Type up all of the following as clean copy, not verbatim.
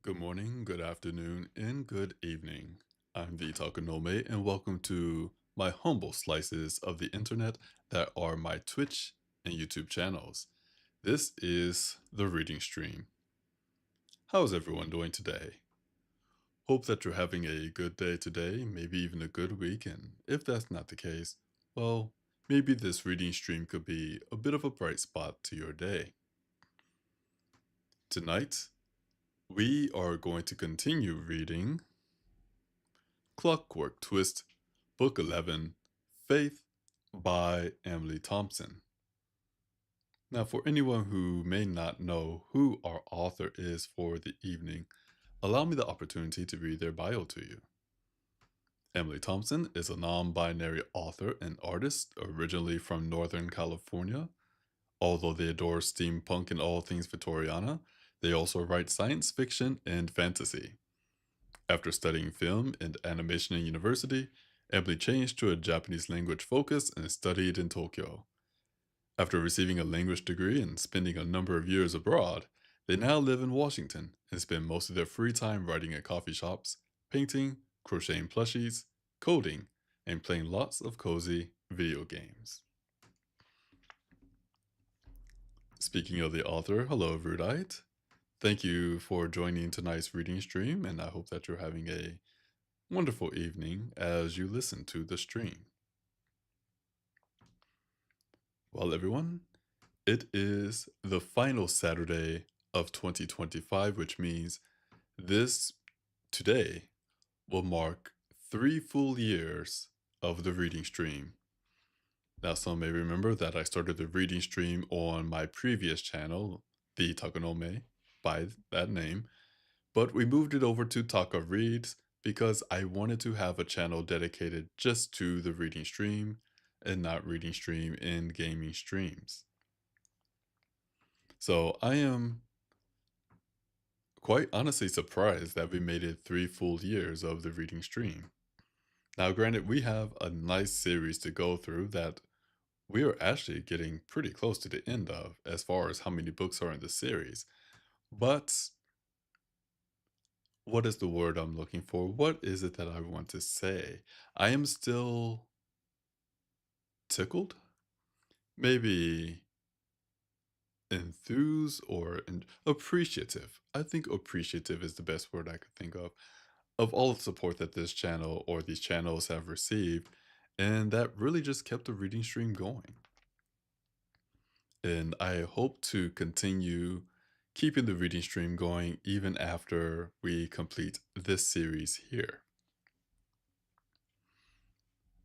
Good morning, good afternoon, and good evening. I'm the Takanome, and welcome to my humble slices of the internet that are my Twitch and YouTube channels. This is the reading stream. How's everyone doing today? Hope that you're having a good day today, maybe even a good week, and if that's not the case, well, maybe this reading stream could be a bit of a bright spot to your day. Tonight, we are going to continue reading Clockwork Twist, Book 11, Faith by Emily Thompson. Now, for anyone who may not know who our author is for the evening, allow me the opportunity to read their bio to you. Emily Thompson is a non binary author and artist originally from Northern California. Although they adore steampunk and all things Victoriana, they also write science fiction and fantasy. After studying film and animation in university, Emily changed to a Japanese language focus and studied in Tokyo. After receiving a language degree and spending a number of years abroad, they now live in Washington and spend most of their free time writing at coffee shops, painting, crocheting plushies, coding, and playing lots of cozy video games. Speaking of the author, hello, Rudite. Thank you for joining tonight's reading stream, and I hope that you're having a wonderful evening as you listen to the stream. Well, everyone, it is the final Saturday of 2025, which means this today will mark 3 full years of the reading stream. Now, some may remember that I started the reading stream on my previous channel, the Takanome, by that name, but we moved it over to Taka Reads because I wanted to have a channel dedicated just to the reading stream and not reading stream and gaming streams. So I am quite honestly surprised that we made it 3 full years of the reading stream. Now, granted, we have a nice series to go through that we are actually getting pretty close to the end of as far as how many books are in the series. But what is the word I'm looking for? What is it that I want to say? I am still tickled, maybe enthused or appreciative. I think appreciative is the best word I could think of all the support that this channel or these channels have received, and that really just kept the reading stream going. And I hope to continue keeping the reading stream going even after we complete this series here.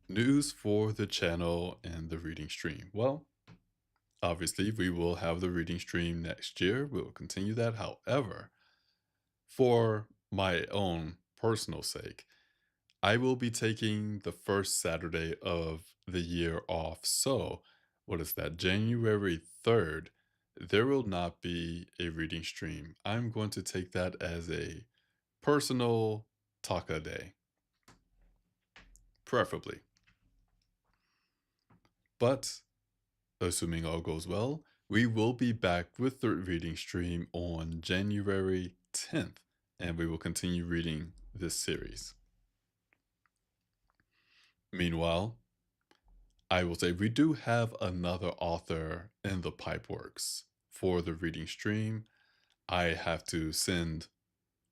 News for the channel and the reading stream. Well, obviously, we will have the reading stream next year. We will continue that. However, for my own personal sake, I will be taking the first Saturday of the year off. So, what is that? January 3rd, there will not be a reading stream. I'm going to take that as a personal Taka day, preferably. But assuming all goes well, we will be back with the reading stream on January 10th, and we will continue reading this series. Meanwhile, I will say we do have another author in the pipeworks for the reading stream. I have to send,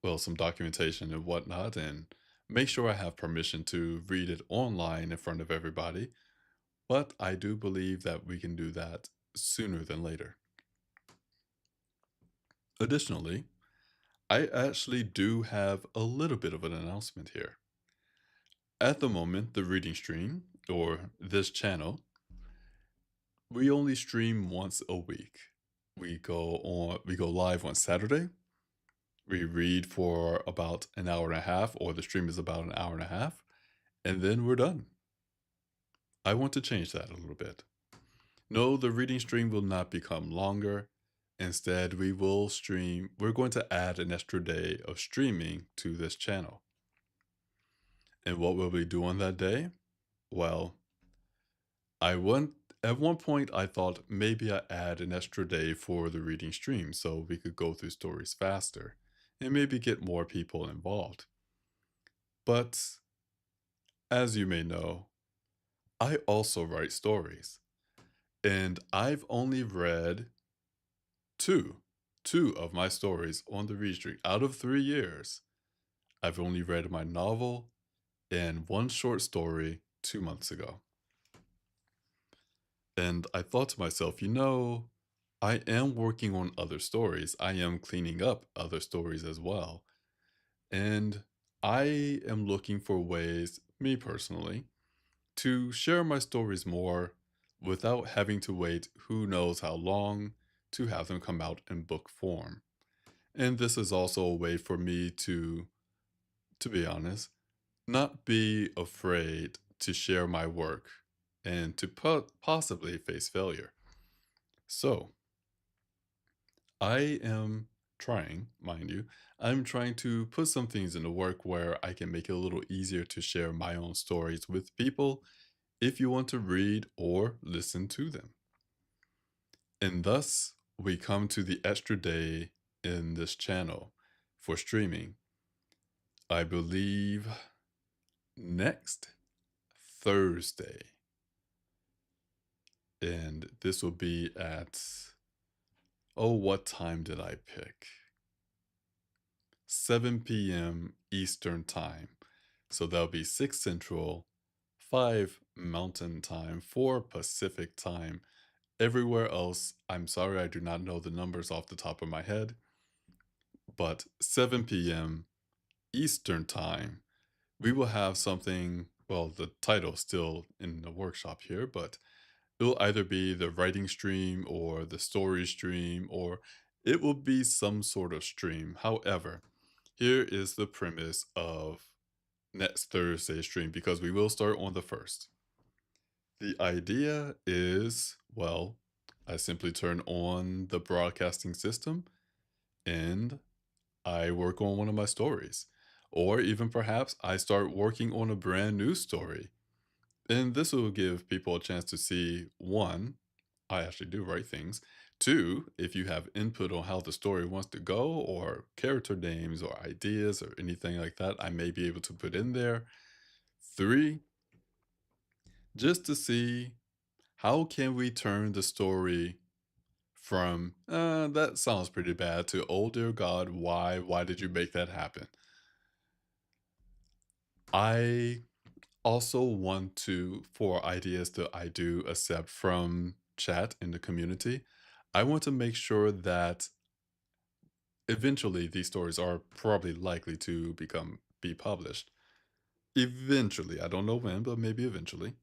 well, some documentation and whatnot and make sure I have permission to read it online in front of everybody. But I do believe that we can do that sooner than later. Additionally, I actually do have a little bit of an announcement here. At the moment, the reading stream, or this channel, we only stream once a week. We go live on Saturday. We read for about an hour and a half, or the stream is about an hour and a half, and then we're done. I want to change that a little bit. No, the reading stream will not become longer. Instead, we're going to add an extra day of streaming to this channel. And what will we do on that day? Well, I want at one point I thought maybe I add an extra day for the reading stream so we could go through stories faster. and maybe get more people involved. But as you may know, I also write stories, and I've only read two, two of my stories on the read streak. Out of 3 years, I've only read my novel and one short story 2 months ago. And I thought to myself, I am working on other stories. I am cleaning up other stories as well. And I am looking for ways, me personally, to share my stories more without having to wait who knows how long to have them come out in book form. And this is also a way for me to be honest, not be afraid to share my work and to possibly face failure. So, I am trying, mind you, I'm trying to put some things into work where I can make it a little easier to share my own stories with people if you want to read or listen to them. And thus, we come to the extra day in this channel for streaming. I believe next Thursday. And this will be at, oh, what time did I pick? 7 p.m. Eastern Time. So that'll be 6 Central, 5 Mountain Time, 4 Pacific Time. Everywhere else, I'm sorry I do not know the numbers off the top of my head, but 7 p.m. Eastern Time, we will have something. Well, the title's still in the workshop here, but it'll either be the writing stream or the story stream, or it will be some sort of stream. However, here is the premise of next Thursday's stream because we will start on the 1st. The idea is, well, I simply turn on the broadcasting system and I work on one of my stories. Or even perhaps I start working on a brand new story. And this will give people a chance to see one, I actually do write things. Two, if you have input on how the story wants to go, or character names, or ideas, or anything like that, I may be able to put in there. Three, just to see how can we turn the story from that sounds pretty bad to oh dear God, why did you make that happen? I also want to, for ideas that I do accept from chat in the community, I want to make sure that eventually these stories are probably likely to be published. Eventually, I don't know when, but maybe eventually.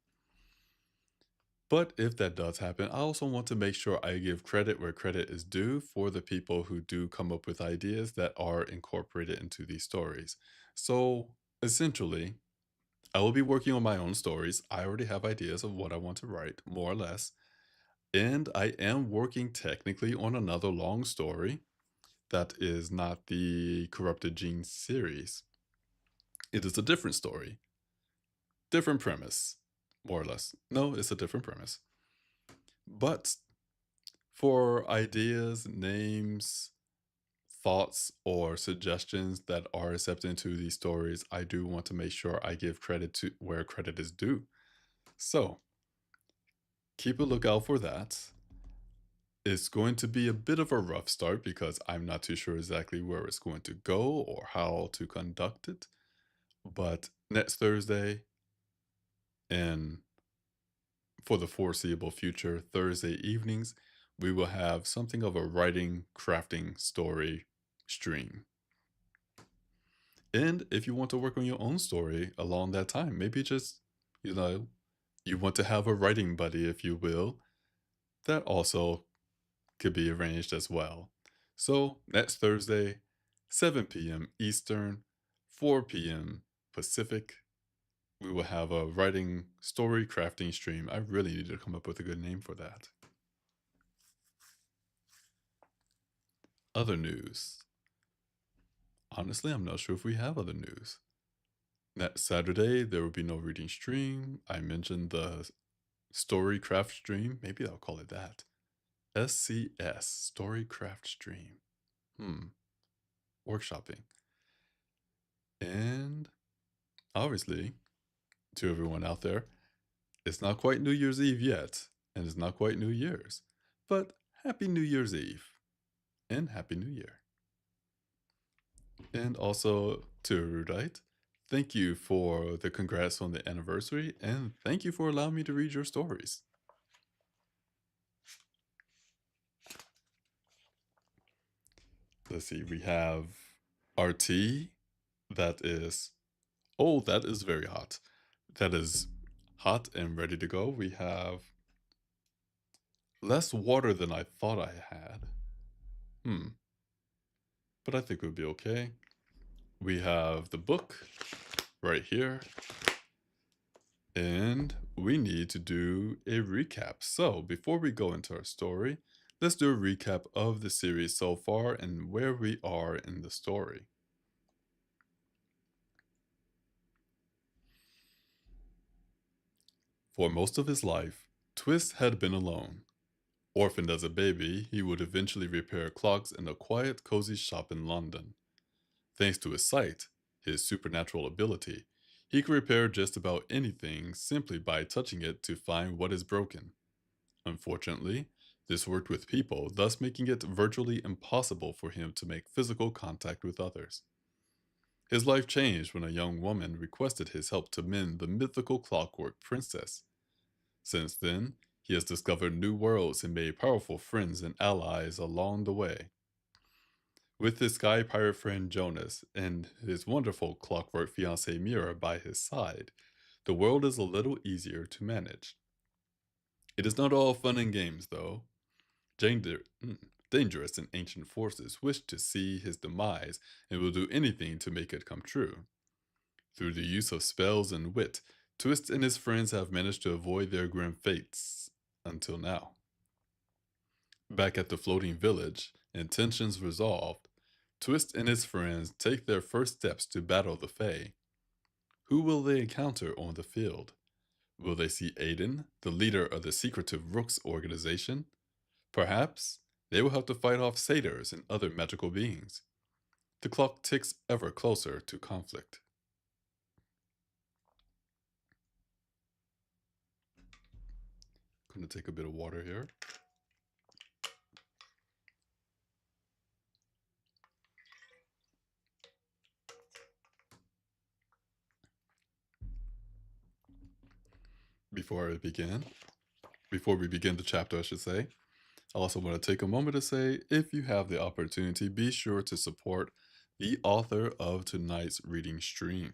But if that does happen, I also want to make sure I give credit where credit is due for the people who do come up with ideas that are incorporated into these stories. So essentially, I will be working on my own stories. I already have ideas of what I want to write, more or less. And I am working technically on another long story that is not the Corrupted Gene series. It is a different story, different premise, more or less. No, it's a different premise. But for ideas, names, thoughts, or suggestions that are accepted into these stories, I do want to make sure I give credit to where credit is due. So keep a lookout for that. It's going to be a bit of a rough start because I'm not too sure exactly where it's going to go or how to conduct it. But next Thursday and for the foreseeable future, Thursday evenings, we will have something of a writing, crafting story stream. And if you want to work on your own story along that time, maybe just, you know, you want to have a writing buddy, if you will, that also could be arranged as well. So next Thursday, 7 p.m. Eastern, 4 p.m. Pacific, we will have a writing story crafting stream. I really need to come up with a good name for that. Other news. Honestly, I'm not sure if we have other news. Next Saturday, there will be no reading stream. I mentioned the Storycraft stream. Maybe I'll call it that. SCS, Storycraft stream. Hmm. workshopping. And obviously, to everyone out there, it's not quite New Year's Eve yet, and it's not quite New Year's, but Happy New Year's Eve and Happy New Year. And also to Erudite, thank you for the congrats on the anniversary, and thank you for allowing me to read your stories. Let's see, we have our tea that is, oh, that is very hot. That is hot and ready to go. We have less water than I thought I had. But I think we'll be okay. We have the book right here. And we need to do a recap. So before we go into our story, let's do a recap of the series so far and where we are in the story. For most of his life, Twist had been alone. Orphaned as a baby, he would eventually repair clocks in a quiet, cozy shop in London. Thanks to his sight, his supernatural ability, he could repair just about anything simply by touching it to find what is broken. Unfortunately, this worked with people, thus making it virtually impossible for him to make physical contact with others. His life changed when a young woman requested his help to mend the mythical Clockwork Princess. Since then, he has discovered new worlds and made powerful friends and allies along the way. With his sky pirate friend Jonas and his wonderful clockwork fiancée Mira by his side, the world is a little easier to manage. It is not all fun and games, though. Dangerous and ancient forces wish to see his demise and will do anything to make it come true. Through the use of spells and wit, Twist and his friends have managed to avoid their grim fates until now. Back at the floating village, and tensions resolved, Twist and his friends take their first steps to battle the Fae. Who will they encounter on the field? Will they see Aiden, the leader of the secretive Rooks organization? Perhaps they will have to fight off satyrs and other magical beings. The clock ticks ever closer to conflict. Gonna take a bit of water here. Before we begin the chapter, I should say, I also want to take a moment to say, if you have the opportunity, be sure to support the author of tonight's reading stream.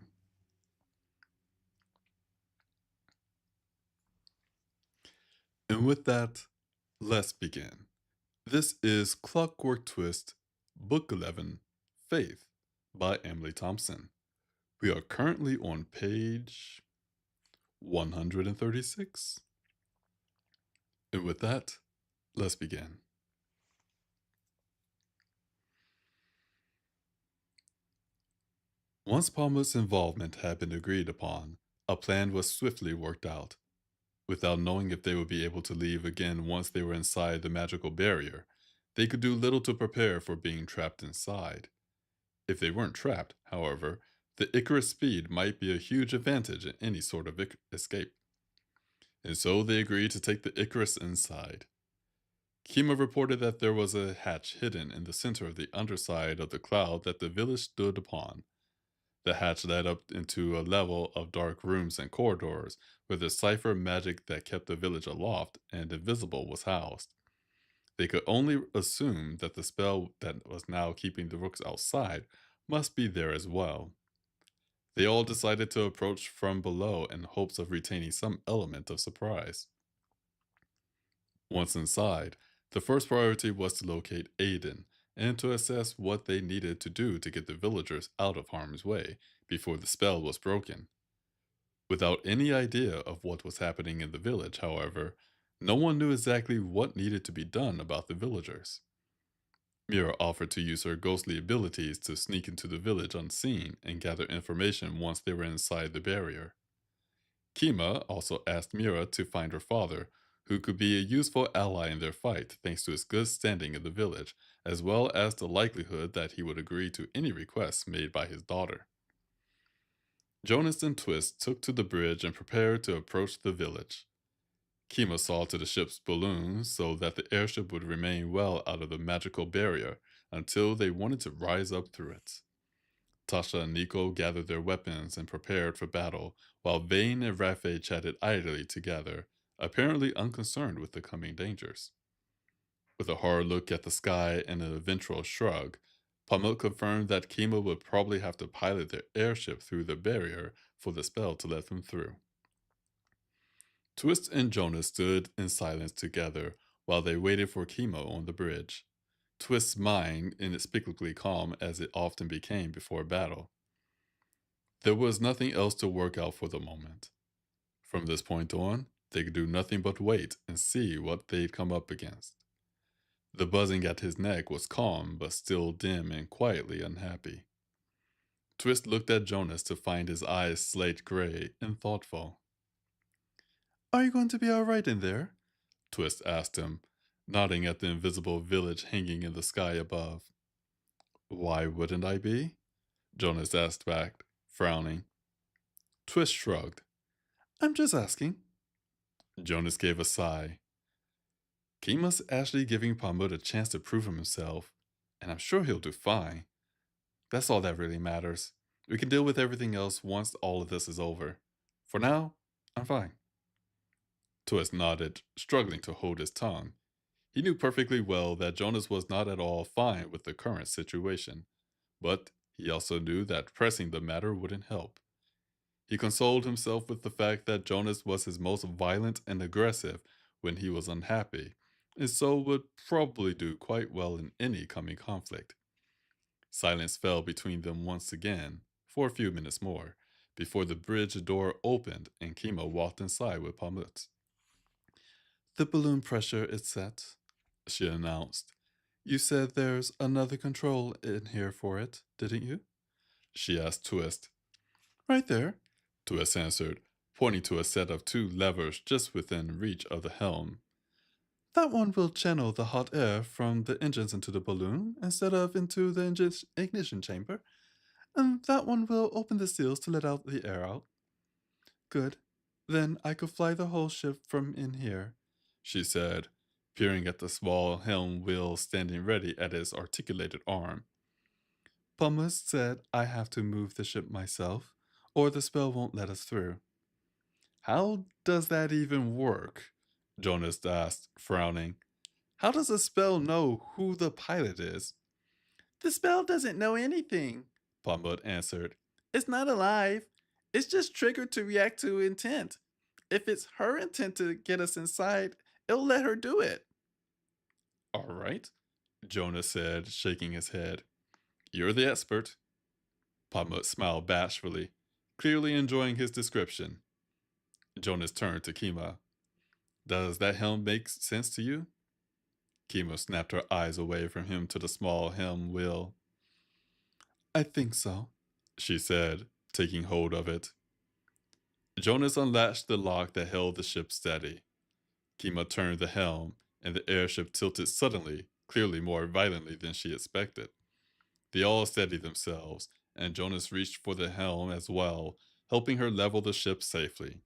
And with that, let's begin. This is Clockwork Twist, Book 11, Faith, by Emily Thompson. We are currently on page 136. And with that, let's begin. Once Palmer's involvement had been agreed upon, a plan was swiftly worked out. Without knowing if they would be able to leave again once they were inside the magical barrier, they could do little to prepare for being trapped inside. If they weren't trapped, however, the Icarus speed might be a huge advantage in any sort of escape. And so they agreed to take the Icarus inside. Kima reported that there was a hatch hidden in the center of the underside of the cloud that the village stood upon. The hatch led up into a level of dark rooms and corridors where the cipher magic that kept the village aloft and invisible was housed. They could only assume that the spell that was now keeping the rooks outside must be there as well. They all decided to approach from below in hopes of retaining some element of surprise. Once inside, the first priority was to locate Aiden and to assess what they needed to do to get the villagers out of harm's way before the spell was broken. Without any idea of what was happening in the village, however, no one knew exactly what needed to be done about the villagers. Mira offered to use her ghostly abilities to sneak into the village unseen and gather information once they were inside the barrier. Kima also asked Mira to find her father, who could be a useful ally in their fight thanks to his good standing in the village, as well as the likelihood that he would agree to any requests made by his daughter. Jonas and Twist took to the bridge and prepared to approach the village. Kima saw to the ship's balloons so that the airship would remain well out of the magical barrier until they wanted to rise up through it. Tasha and Nico gathered their weapons and prepared for battle, while Vane and Rafe chatted idly together, apparently unconcerned with the coming dangers. With a hard look at the sky and an eventual shrug, Pamuk confirmed that Kima would probably have to pilot their airship through the barrier for the spell to let them through. Twist and Jonas stood in silence together while they waited for Kimo on the bridge. Twist's mind inexplicably calm as it often became before battle. There was nothing else to work out for the moment. From this point on, they could do nothing but wait and see what they'd come up against. The buzzing at his neck was calm, but still dim and quietly unhappy. Twist looked at Jonas to find his eyes slate gray and thoughtful. Are you going to be all right in there? Twist asked him, nodding at the invisible village hanging in the sky above. Why wouldn't I be? Jonas asked back, frowning. Twist shrugged. I'm just asking. Jonas gave a sigh. Kima's actually giving Pamut a chance to prove himself, and I'm sure he'll do fine. That's all that really matters. We can deal with everything else once all of this is over. For now, I'm fine. Twist nodded, struggling to hold his tongue. He knew perfectly well that Jonas was not at all fine with the current situation, but he also knew that pressing the matter wouldn't help. He consoled himself with the fact that Jonas was his most violent and aggressive when he was unhappy, and so would probably do quite well in any coming conflict. Silence fell between them once again, for a few minutes more, before the bridge door opened and Kima walked inside with Pamut. The balloon pressure is set, she announced. You said there's another control in here for it, didn't you? She asked Twist. Right there, Twist answered, pointing to a set of two levers just within reach of the helm. That one will channel the hot air from the engines into the balloon instead of into the engine's ignition chamber, and that one will open the seals to let out the air out. Good. Then I could fly the whole ship from in here, she said, peering at the small helm wheel standing ready at its articulated arm. Pumice said I have to move the ship myself, or the spell won't let us through. How does that even work? Jonas asked, frowning. How does a spell know who the pilot is? The spell doesn't know anything, Pamut answered. It's not alive. It's just triggered to react to intent. If it's her intent to get us inside, it'll let her do it. All right, Jonas said, shaking his head. You're the expert. Pamut smiled bashfully, clearly enjoying his description. Jonas turned to Kima. Does that helm make sense to you? Kima snapped her eyes away from him to the small helm wheel. I think so, she said, taking hold of it. Jonas unlatched the lock that held the ship steady. Kima turned the helm, and the airship tilted suddenly, clearly more violently than she expected. They all steadied themselves, and Jonas reached for the helm as well, helping her level the ship safely.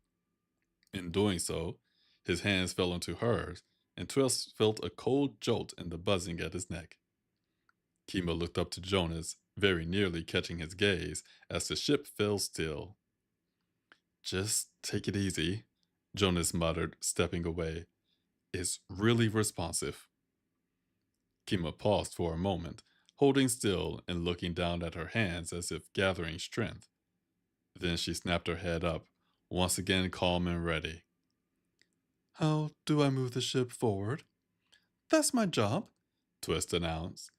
In doing so, his hands fell into hers, and Twist felt a cold jolt in the buzzing at his neck. Kima looked up to Jonas, very nearly catching his gaze as the ship fell still. Just take it easy, Jonas muttered, stepping away. It's really responsive. Kima paused for a moment, holding still and looking down at her hands as if gathering strength. Then she snapped her head up, once again calm and ready. How do I move the ship forward? That's my job, Twist announced.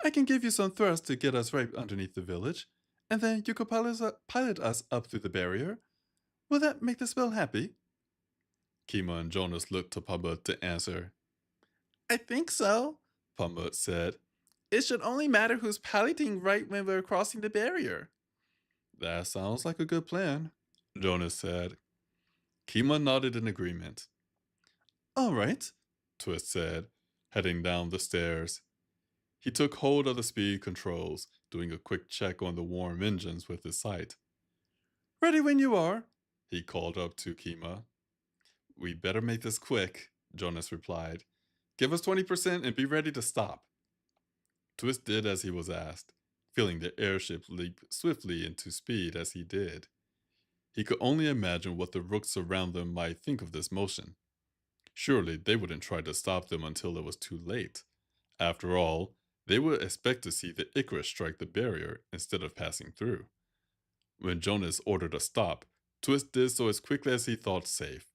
I can give you some thrust to get us right underneath the village, and then you could pilot us up through the barrier. Will that make the spell happy? Kima and Jonas looked to Pamut to answer. I think so, Pamut said. It should only matter who's piloting right when we're crossing the barrier. That sounds like a good plan, Jonas said. Kima nodded in agreement. All right, Twist said, heading down the stairs. He took hold of the speed controls, doing a quick check on the warm engines with his sight. Ready when you are, he called up to Kima. We better make this quick, Jonas replied. Give us 20% and be ready to stop. Twist did as he was asked, feeling the airship leap swiftly into speed as he did. He could only imagine what the rooks around them might think of this motion. Surely they wouldn't try to stop them until it was too late. After all, they would expect to see the Icarus strike the barrier instead of passing through. When Jonas ordered a stop, Twist did so as quickly as he thought safe.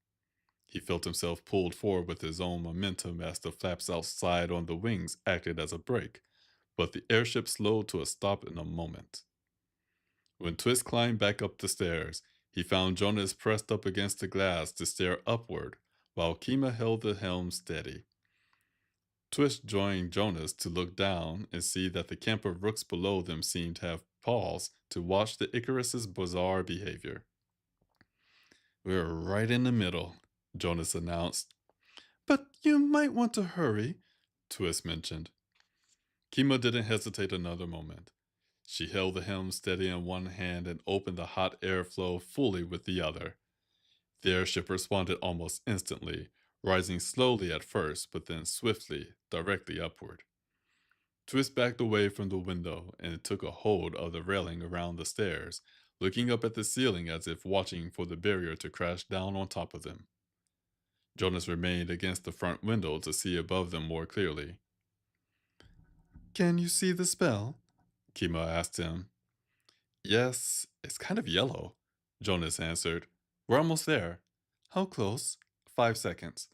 He felt himself pulled forward with his own momentum as the flaps outside on the wings acted as a brake, but the airship slowed to a stop in a moment. When Twist climbed back up the stairs, he found Jonas pressed up against the glass to stare upward, while Kima held the helm steady. Twist joined Jonas to look down and see that the camp of rooks below them seemed to have paused to watch the Icarus's bizarre behavior. We're right in the middle, Jonas announced. But you might want to hurry, Twist mentioned. Kima didn't hesitate another moment. She held the helm steady in one hand and opened the hot airflow fully with the other. The airship responded almost instantly, rising slowly at first, but then swiftly, directly upward. Twist backed away from the window and took a hold of the railing around the stairs, looking up at the ceiling as if watching for the barrier to crash down on top of them. Jonas remained against the front window to see above them more clearly. Can you see the spell? Kima asked him. Yes, it's kind of yellow, Jonas answered. We're almost there. How close? 5 seconds.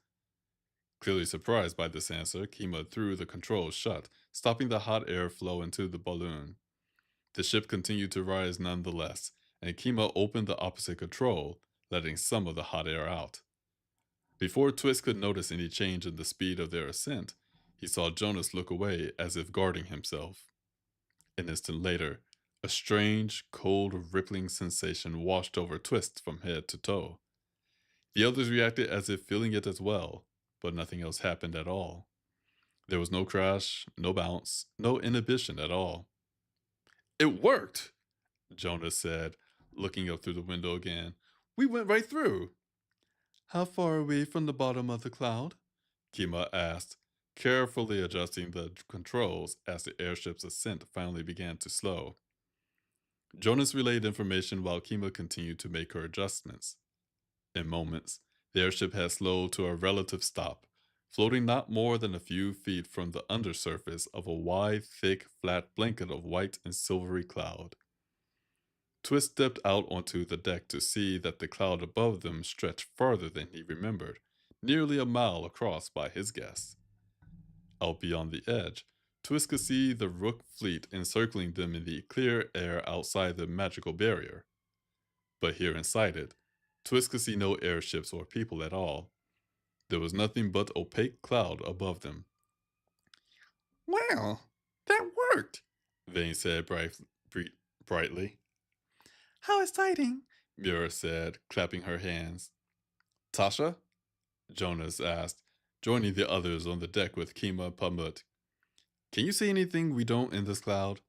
Clearly surprised by this answer, Kima threw the controls shut, stopping the hot air flow into the balloon. The ship continued to rise nonetheless, and Kima opened the opposite control, letting some of the hot air out. Before Twist could notice any change in the speed of their ascent, he saw Jonas look away as if guarding himself. An instant later, a strange, cold, rippling sensation washed over Twist from head to toe. The others reacted as if feeling it as well, but nothing else happened at all. There was no crash, no bounce, no inhibition at all. It worked, Jonas said, looking up through the window again. We went right through. How far are we from the bottom of the cloud? Kima asked, carefully adjusting the controls as the airship's ascent finally began to slow. Jonas relayed information while Kima continued to make her adjustments. In moments, the airship had slowed to a relative stop, floating not more than a few feet from the undersurface of a wide, thick, flat blanket of white and silvery cloud. Twist stepped out onto the deck to see that the cloud above them stretched farther than he remembered, nearly a mile across by his guess. Out beyond the edge, Twist could see the Rook fleet encircling them in the clear air outside the magical barrier. But here inside it, Twist could see no airships or people at all. There was nothing but opaque cloud above them. Wow, that worked, Vane said brightly. How exciting, Mira said, clapping her hands. Tasha? Jonas asked, joining the others on the deck with Kima Pamut. Can you see anything we don't in this cloud?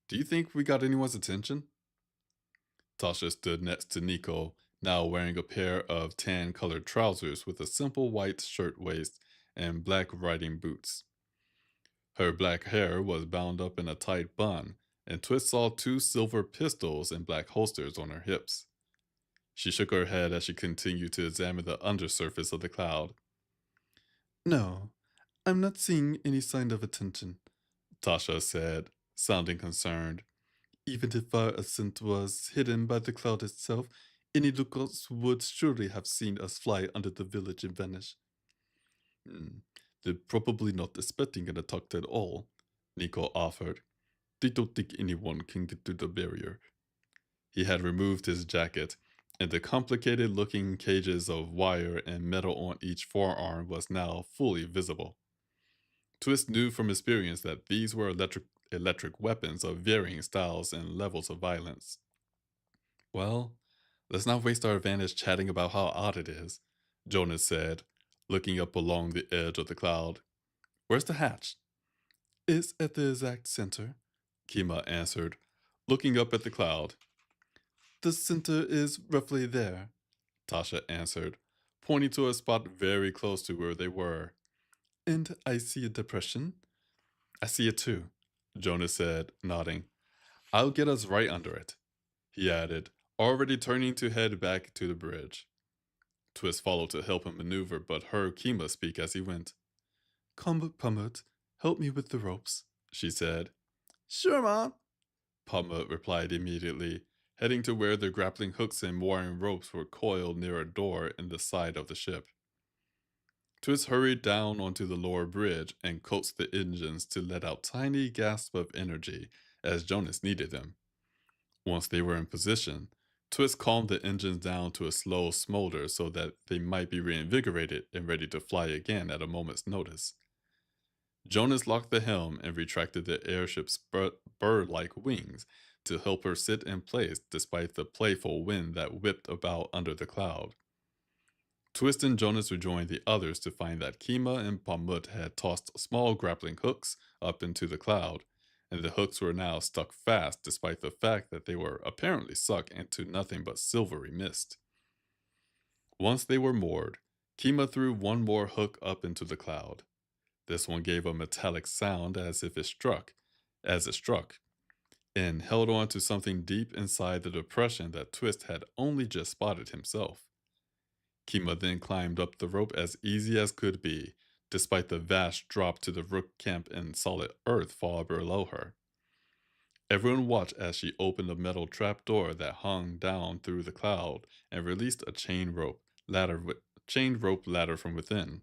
Do you think we got anyone's attention? Tasha stood next to Nico, now wearing a pair of tan-colored trousers with a simple white shirtwaist and black riding boots. Her black hair was bound up in a tight bun, and Twist saw two silver pistols in black holsters on her hips. She shook her head as she continued to examine the undersurface of the cloud. No, I'm not seeing any sign of attention, Tasha said, sounding concerned. Even if our ascent was hidden by the cloud itself, any lookouts would surely have seen us fly under the village and vanish. They're probably not expecting an attack at all, Nico offered. They don't think anyone can get through the barrier. He had removed his jacket, and the complicated-looking cages of wire and metal on each forearm was now fully visible. Twist knew from experience that these were electric weapons of varying styles and levels of violence. Well, let's not waste our advantage chatting about how odd it is, Jonas said, looking up along the edge of the cloud. Where's the hatch? It's at the exact center, Kima answered, looking up at the cloud. The center is roughly there, Tasha answered, pointing to a spot very close to where they were. And I see a depression. I see it too, Jonas said, nodding. I'll get us right under it, he added, already turning to head back to the bridge. Twist followed to help him maneuver, but heard Kima speak as he went. Come, Pumut, help me with the ropes, she said. Sure, Mom, Pumut replied immediately, heading to where the grappling hooks and mooring ropes were coiled near a door in the side of the ship. Twist hurried down onto the lower bridge and coaxed the engines to let out tiny gasps of energy as Jonas needed them. Once they were in position, Twist calmed the engines down to a slow smolder so that they might be reinvigorated and ready to fly again at a moment's notice. Jonas locked the helm and retracted the airship's bird-like wings to help her sit in place despite the playful wind that whipped about under the cloud. Twist and Jonas rejoined the others to find that Kima and Pamut had tossed small grappling hooks up into the cloud, and the hooks were now stuck fast despite the fact that they were apparently sucked into nothing but silvery mist. Once they were moored, Kima threw one more hook up into the cloud. This one gave a metallic sound as it struck, and held on to something deep inside the depression that Twist had only just spotted himself. Kima then climbed up the rope as easy as could be, despite the vast drop to the rook camp in solid earth far below her. Everyone watched as she opened a metal trapdoor that hung down through the cloud and released a chain rope ladder from within.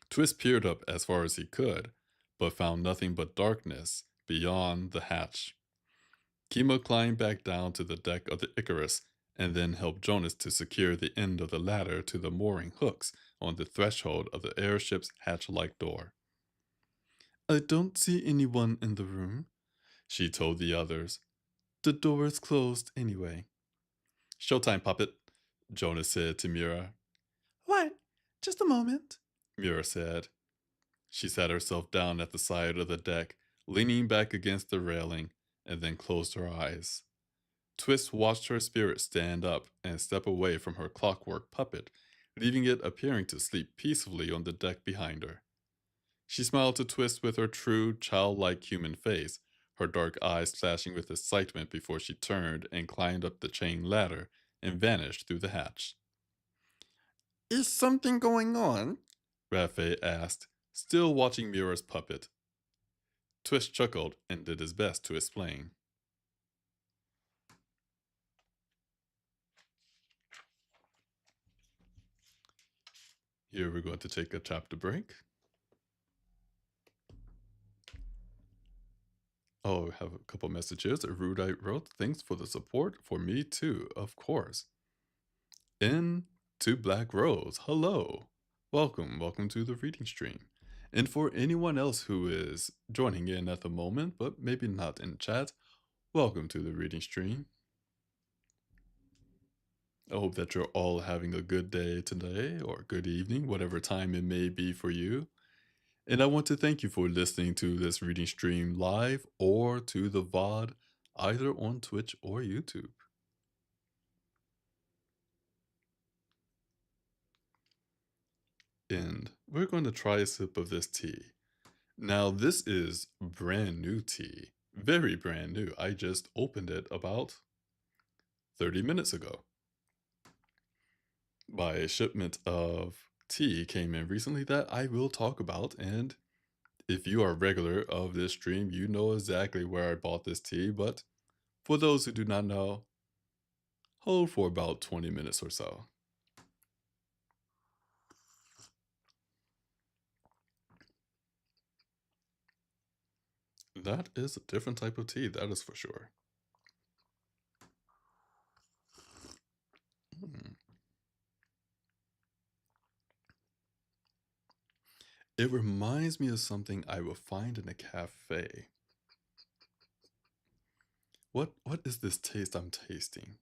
Twist peered up as far as he could, but found nothing but darkness beyond the hatch. Kima climbed back down to the deck of the Icarus and then helped Jonas to secure the end of the ladder to the mooring hooks on the threshold of the airship's hatch-like door. I don't see anyone in the room, she told the others. The door is closed anyway. Showtime, puppet, Jonas said to Mira. What? Just a moment, Mira said. She sat herself down at the side of the deck, leaning back against the railing, and then closed her eyes. Twist watched her spirit stand up and step away from her clockwork puppet, leaving it appearing to sleep peacefully on the deck behind her. She smiled to Twist with her true, childlike human face, her dark eyes flashing with excitement before she turned and climbed up the chain ladder and vanished through the hatch. Is something going on? Raffe asked, still watching Mira's puppet. Twist chuckled and did his best to explain. Here we're going to take a chapter break. Oh, we have a couple messages. Erudite wrote, thanks for the support. For me too, of course. To Black Rose, hello. Welcome to the reading stream. And for anyone else who is joining in at the moment, but maybe not in chat, welcome to the reading stream. I hope that you're all having a good day today or good evening, whatever time it may be for you. And I want to thank you for listening to this reading stream live or to the VOD, either on Twitch or YouTube. And we're going to try a sip of this tea. Now, this is brand new tea. Very brand new. I just opened it about 30 minutes ago. My shipment of tea came in recently that I will talk about, and if you are a regular of this stream, you know exactly where I bought this tea, but for those who do not know, hold for about 20 minutes or so. That is a different type of tea, that is for sure. It reminds me of something I will find in a cafe. What is this taste I'm tasting?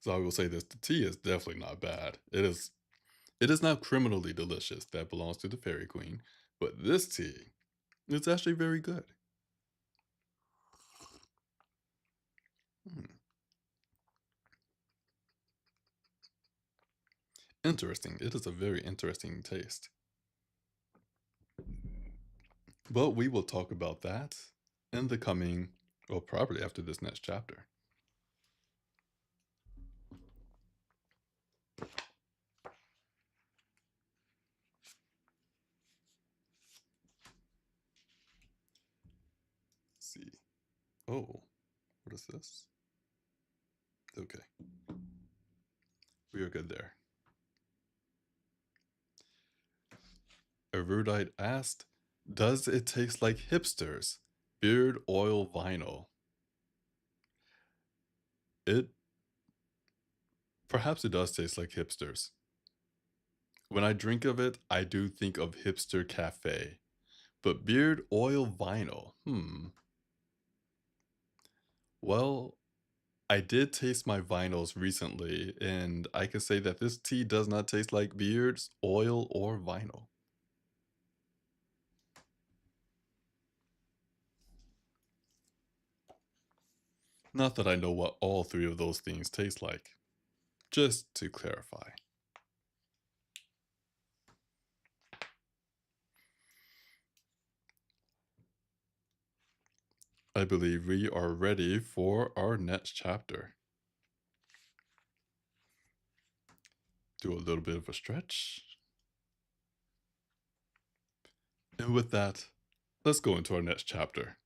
So I will say this, the tea is definitely not bad. It is not criminally delicious. That belongs to the Fairy Queen. But this tea, it's actually very good. Hmm. Interesting. It is a very interesting taste. But we will talk about that in the coming, well, probably after this next chapter. Let's see. Oh, what is this? Okay, we are good there. Erudite asked, does it taste like hipsters? Beard oil vinyl. It Perhaps it does taste like hipsters. When I drink of it, I do think of hipster cafe. But beard oil vinyl, Well, I did taste my vinyls recently, and I can say that this tea does not taste like beards, oil, or vinyl. Not that I know what all three of those things taste like. Just to clarify. I believe we are ready for our next chapter. Do a little bit of a stretch. And with that, let's go into our next chapter.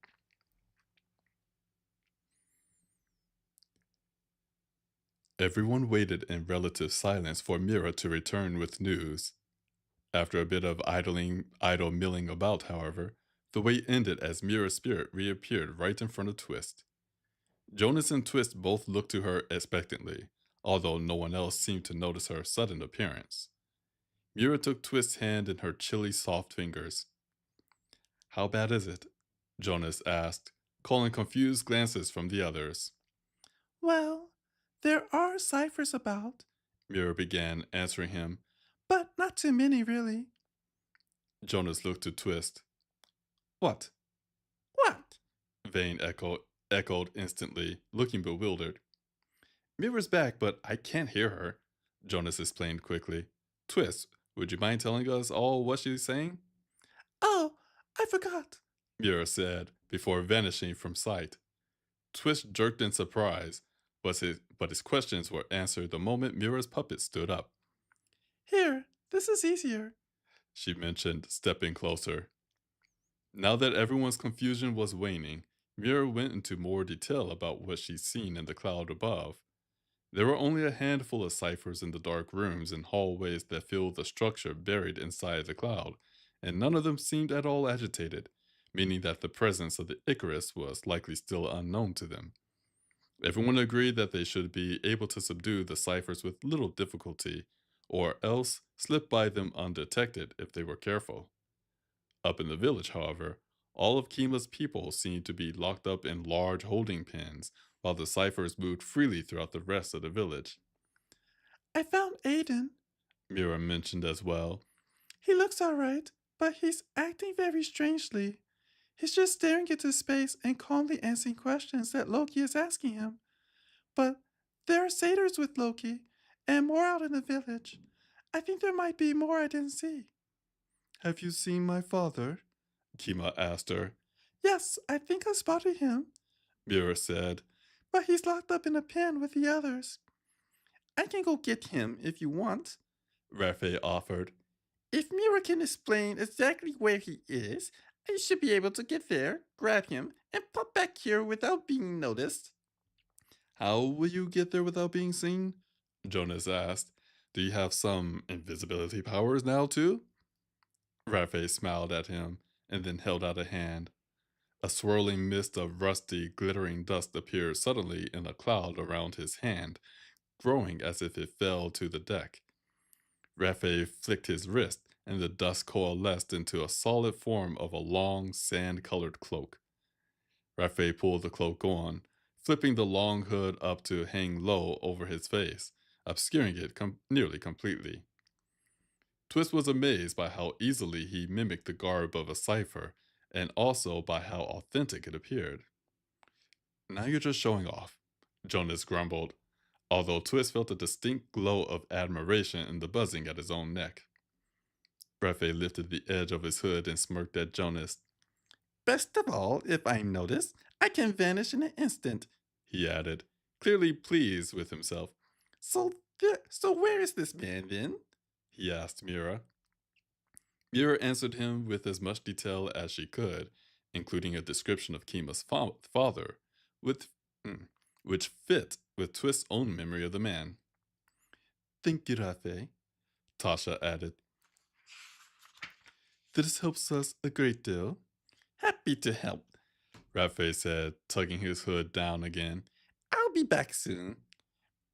Everyone waited in relative silence for Mira to return with news. After a bit of idle milling about, however, the wait ended as Mira's spirit reappeared right in front of Twist. Jonas and Twist both looked to her expectantly, although no one else seemed to notice her sudden appearance. Mira took Twist's hand in her chilly, soft fingers. How bad is it? Jonas asked, calling confused glances from the others. Well, there are ciphers about, Mira began, answering him, but not too many, really. Jonas looked to Twist. What? What? Vane echoed instantly, looking bewildered. Mira's back, but I can't hear her, Jonas explained quickly. Twist, would you mind telling us all what she's saying? Oh, I forgot, Mira said, before vanishing from sight. Twist jerked in surprise, but his questions were answered the moment Mira's puppet stood up. Here, this is easier, she mentioned, stepping closer. Now that everyone's confusion was waning, Mira went into more detail about what she'd seen in the cloud above. There were only a handful of ciphers in the dark rooms and hallways that filled the structure buried inside the cloud, and none of them seemed at all agitated, meaning that the presence of the Icarus was likely still unknown to them. Everyone agreed that they should be able to subdue the ciphers with little difficulty, or else slip by them undetected if they were careful. Up in the village, however, all of Kima's people seemed to be locked up in large holding pens, while the ciphers moved freely throughout the rest of the village. I found Aiden, Mira mentioned as well. He looks alright, but he's acting very strangely. He's just staring into space and calmly answering questions that Loki is asking him. But there are satyrs with Loki, and more out in the village. I think there might be more I didn't see. Have you seen my father? Kima asked her. Yes, I think I spotted him, Mira said. But he's locked up in a pen with the others. I can go get him if you want, Rafe offered. If Mira can explain exactly where he is, I should be able to get there, grab him, and pop back here without being noticed. How will you get there without being seen? Jonas asked. Do you have some invisibility powers now, too? Rafe smiled at him and then held out a hand. A swirling mist of rusty, glittering dust appeared suddenly in a cloud around his hand, growing as if it fell to the deck. Rafe flicked his wrist, and the dust coalesced into a solid form of a long, sand colored cloak. Rafe pulled the cloak on, flipping the long hood up to hang low over his face, obscuring it nearly completely. Twist was amazed by how easily he mimicked the garb of a cipher, and also by how authentic it appeared. Now you're just showing off, Jonas grumbled, although Twist felt a distinct glow of admiration in the buzzing at his own neck. Brefe lifted the edge of his hood and smirked at Jonas. Best of all, if I notice, I can vanish in an instant, he added, clearly pleased with himself. So where is this man then? He asked Mira. Mira answered him with as much detail as she could, including a description of Kima's father, with, which fit with Twist's own memory of the man. Thank you, Rafe, Tasha added. This helps us a great deal. Happy to help, Rafe said, tugging his hood down again. I'll be back soon.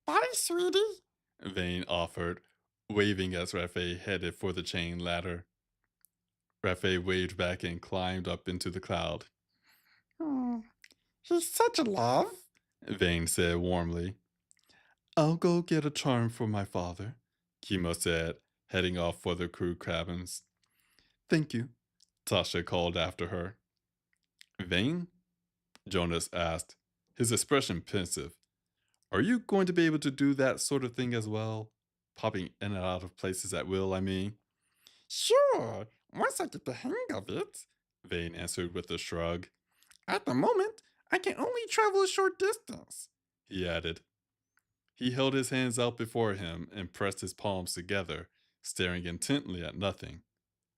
Bye, sweetie, Vane offered, waving as Rafe headed for the chain ladder. Rafe waved back and climbed up into the cloud. He's such a love, Vane said warmly. I'll go get a charm for my father, Kimo said, heading off for the crew cabins. Thank you, Tasha called after her. Vane? Jonas asked, his expression pensive. Are you going to be able to do that sort of thing as well? Popping in and out of places at will, I mean. Sure, once I get the hang of it, Vane answered with a shrug. At the moment, I can only travel a short distance, he added. He held his hands out before him and pressed his palms together, staring intently at nothing.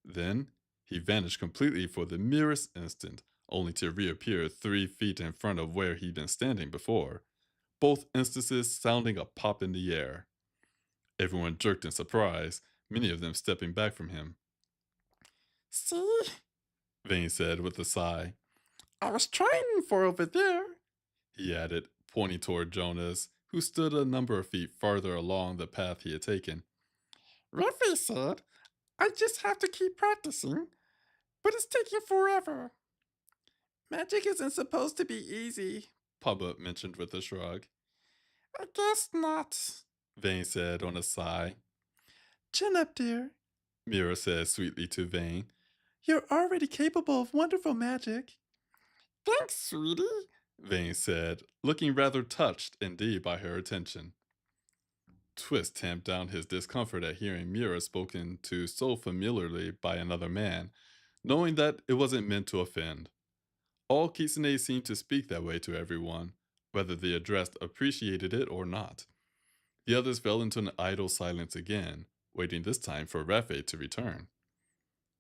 Then, he vanished completely for the merest instant, only to reappear 3 feet in front of where he'd been standing before, both instances sounding a pop in the air. Everyone jerked in surprise, many of them stepping back from him. See? Vane said with a sigh. I was trying for over there, he added, pointing toward Jonas, who stood a number of feet farther along the path he had taken. Rafe said, I just have to keep practicing, but it's taking forever. Magic isn't supposed to be easy, Pubba mentioned with a shrug. I guess not, Vane said on a sigh. Chin up, dear, Mira said sweetly to Vane. You're already capable of wonderful magic. Thanks, sweetie, Vane said, looking rather touched indeed by her attention. Twist tamped down his discomfort at hearing Mira spoken to so familiarly by another man, knowing that it wasn't meant to offend. All Kisune seemed to speak that way to everyone, whether the addressed appreciated it or not. The others fell into an idle silence again, waiting this time for Rafe to return.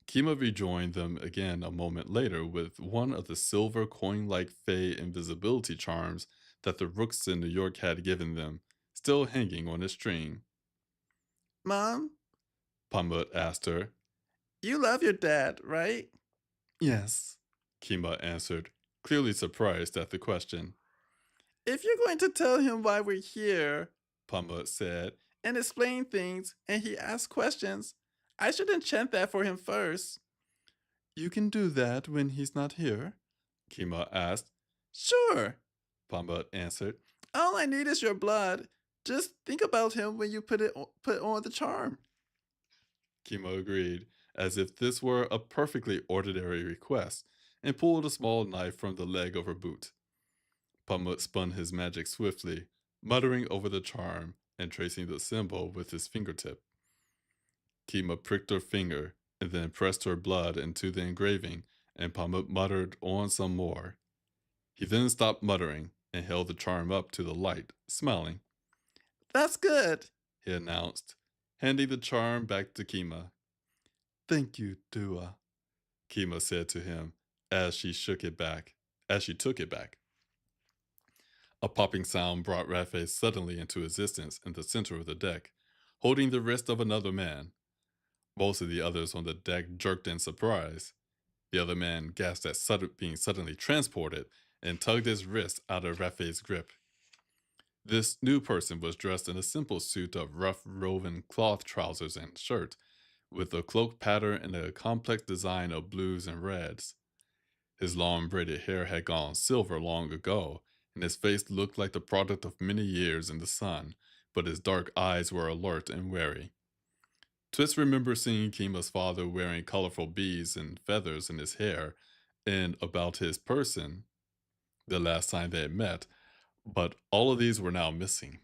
Kima rejoined them again a moment later with one of the silver coin-like fey invisibility charms that the rooks in New York had given them, still hanging on a string. Mom? Pamut asked her. You love your dad, right? Yes, Kima answered, clearly surprised at the question. If you're going to tell him why we're here, Pamut said, and explain things, and he asks questions, I should enchant that for him first. You can do that when he's not here? Kima asked. Sure, Pamut answered. All I need is your blood. Just think about him when you put on the charm. Kima agreed, as if this were a perfectly ordinary request, and pulled a small knife from the leg of her boot. Pamut spun his magic swiftly, muttering over the charm and tracing the symbol with his fingertip. Kima pricked her finger and then pressed her blood into the engraving, and Pamut muttered on some more. He then stopped muttering and held the charm up to the light, smiling. That's good, he announced, handing the charm back to Kima. Thank you, Dua, Kima said to him as she took it back. A popping sound brought Rafe suddenly into existence in the center of the deck, holding the wrist of another man. Most of the others on the deck jerked in surprise. The other man gasped at being suddenly transported and tugged his wrist out of Rafe's grip. This new person was dressed in a simple suit of rough woven cloth trousers and shirt, with a cloak pattern and a complex design of blues and reds. His long braided hair had gone silver long ago, and his face looked like the product of many years in the sun, but his dark eyes were alert and wary. Twist remembers seeing Kima's father wearing colorful beads and feathers in his hair and about his person the last time they had met, but all of these were now missing.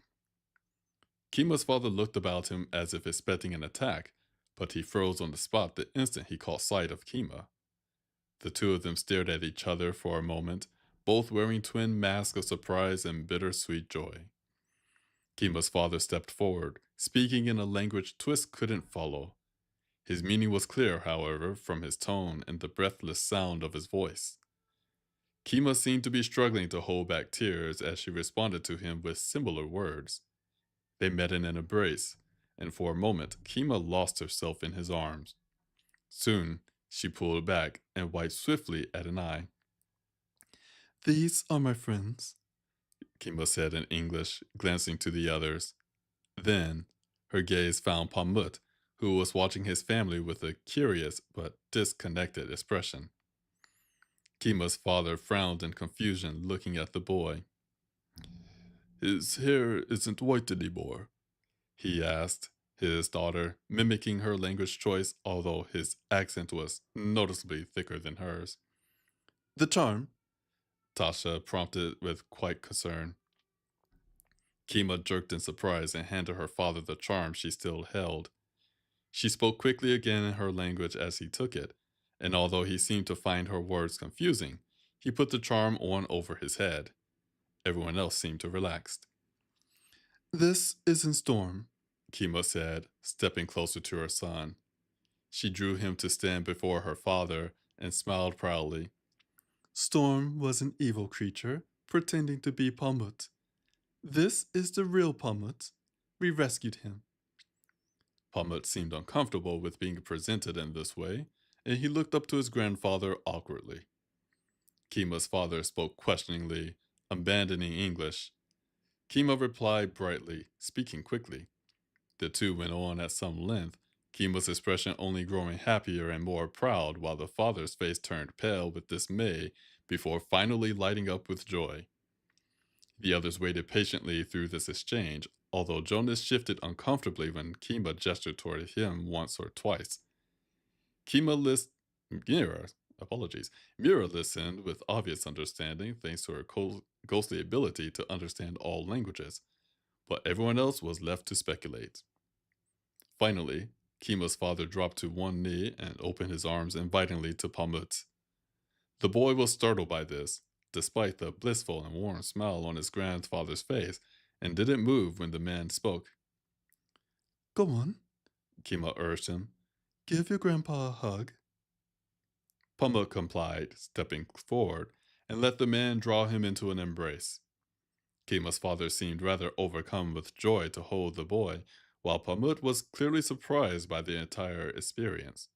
Kima's father looked about him as if expecting an attack, but he froze on the spot the instant he caught sight of Kima. The two of them stared at each other for a moment, both wearing twin masks of surprise and bittersweet joy. Kima's father stepped forward, speaking in a language Twist couldn't follow. His meaning was clear, however, from his tone and the breathless sound of his voice. Kima seemed to be struggling to hold back tears as she responded to him with similar words. They met in an embrace, and for a moment Kima lost herself in his arms. Soon, she pulled back and wiped swiftly at an eye. These are my friends, Kima said in English, glancing to the others. Then, her gaze found Pamut, who was watching his family with a curious but disconnected expression. Kima's father frowned in confusion, looking at the boy. His hair isn't white anymore, he asked his daughter, mimicking her language choice, although his accent was noticeably thicker than hers. The charm, Tasha prompted with quite concern. Kima jerked in surprise and handed her father the charm she still held. She spoke quickly again in her language as he took it, and although he seemed to find her words confusing, he put the charm on over his head. Everyone else seemed to relax. This isn't Storm, Kima said, stepping closer to her son. She drew him to stand before her father and smiled proudly. Storm was an evil creature, pretending to be Pamut. This is the real Pamut. We rescued him. Pamut seemed uncomfortable with being presented in this way, and he looked up to his grandfather awkwardly. Kima's father spoke questioningly, abandoning English. Kima replied brightly, speaking quickly. The two went on at some length, Kima's expression only growing happier and more proud, while the father's face turned pale with dismay before finally lighting up with joy. The others waited patiently through this exchange, although Jonas shifted uncomfortably when Kima gestured toward him once or twice. Kima list Mira, apologies. Mira listened with obvious understanding thanks to her ghostly ability to understand all languages, but everyone else was left to speculate. Finally, Kima's father dropped to one knee and opened his arms invitingly to Pamut. The boy was startled by this, despite the blissful and warm smile on his grandfather's face, and didn't move when the man spoke. Go on, Kima urged him. Give your grandpa a hug. Pamuk complied, stepping forward, and let the man draw him into an embrace. Kima's father seemed rather overcome with joy to hold the boy, while Pamut was clearly surprised by the entire experience.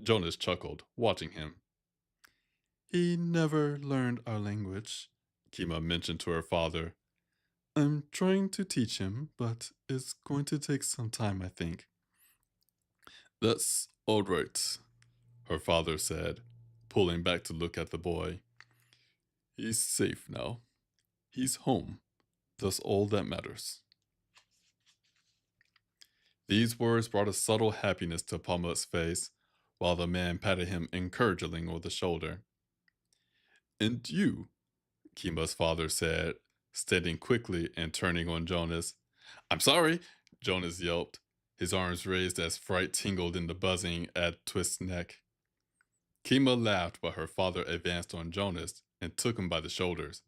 Jonas chuckled, watching him. He never learned our language, Kima mentioned to her father. I'm trying to teach him, but it's going to take some time, I think. That's all right, her father said, pulling back to look at the boy. He's safe now. He's home. That's all that matters. These words brought a subtle happiness to Pamuk's face, while the man patted him encouragingly on the shoulder. And you, Kima's father said, standing quickly and turning on Jonas. I'm sorry, Jonas yelped, his arms raised as fright tingled in the buzzing at Twist's neck. Kima laughed while her father advanced on Jonas and took him by the shoulders.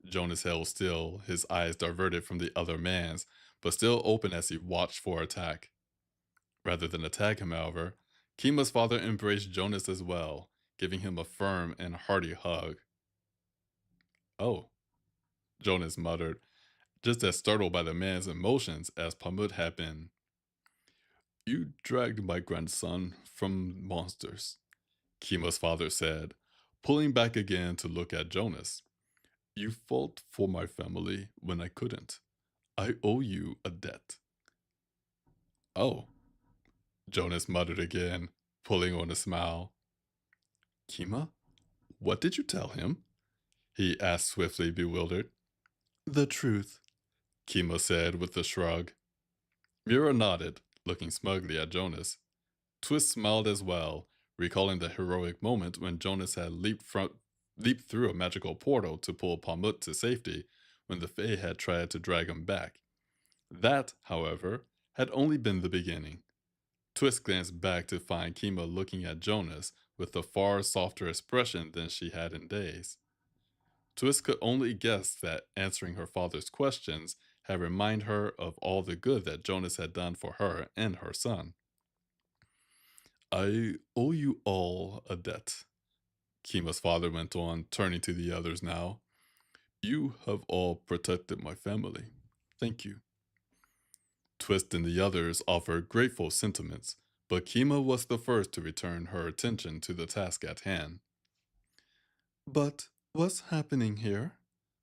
Jonas held still, his eyes diverted from the other man's, but still open as he watched for attack. Rather than attack him, however, Kima's father embraced Jonas as well, giving him a firm and hearty hug. Oh, Jonas muttered, just as startled by the man's emotions as Pamut had been. You dragged my grandson from monsters, Kima's father said, pulling back again to look at Jonas. You fought for my family when I couldn't. I owe you a debt. Oh, Jonas muttered again, pulling on a smile. Kima, what did you tell him? he asked swiftly, bewildered. The truth, Kima said with a shrug. Mira nodded, looking smugly at Jonas. Twist smiled as well, recalling the heroic moment when Jonas had leaped through a magical portal to pull Pamut to safety when the Fae had tried to drag him back. That, however, had only been the beginning. Twist glanced back to find Kima looking at Jonas with a far softer expression than she had in days. Twist could only guess that answering her father's questions had reminded her of all the good that Jonas had done for her and her son. I owe you all a debt, Kima's father went on, turning to the others now. You have all protected my family. Thank you. Twist and the others offered grateful sentiments, but Kima was the first to return her attention to the task at hand. But what's happening here?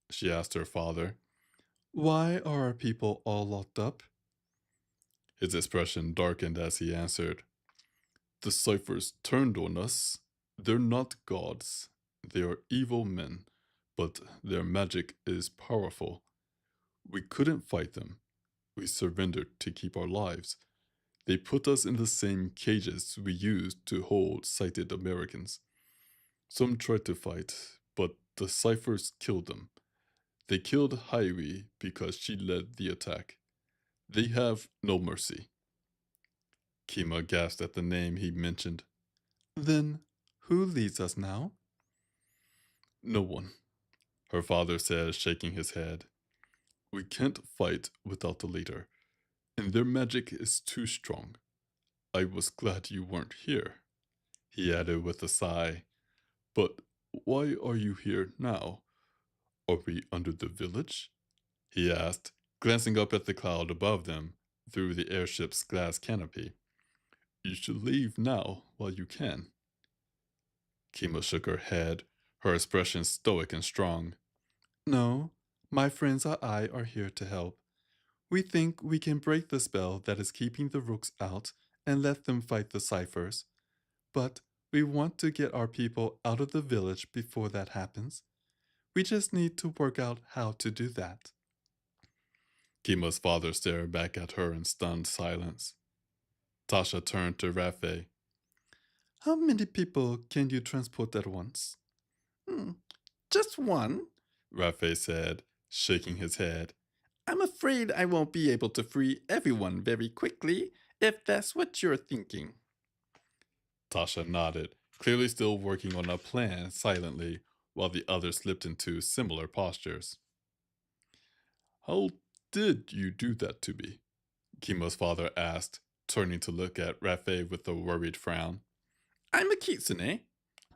She asked her father. Why are our people all locked up? His expression darkened as he answered. The ciphers turned on us. They're not gods. They are evil men, but their magic is powerful. We couldn't fight them. We surrendered to keep our lives. They put us in the same cages we used to hold sighted Americans. Some tried to fight, but the ciphers killed them. They killed Haiwi because she led the attack. They have no mercy. Kima gasped at the name he mentioned. Then who leads us now? No one, her father said, shaking his head. We can't fight without a leader, and their magic is too strong. I was glad you weren't here, he added with a sigh. But why are you here now? Are we under the village? He asked, glancing up at the cloud above them through the airship's glass canopy. You should leave now while you can. Kima shook her head, her expression stoic and strong. No, my friends and I are here to help. We think we can break the spell that is keeping the rooks out and let them fight the ciphers. But we want to get our people out of the village before that happens. We just need to work out how to do that. Kima's father stared back at her in stunned silence. Tasha turned to Rafe. How many people can you transport at once? Just one, Rafe said, shaking his head. I'm afraid I won't be able to free everyone very quickly, if that's what you're thinking. Tasha nodded, clearly still working on a plan silently, while the others slipped into similar postures. How did you do that to me? Kima's father asked, turning to look at Rafe with a worried frown. I'm a kitsune,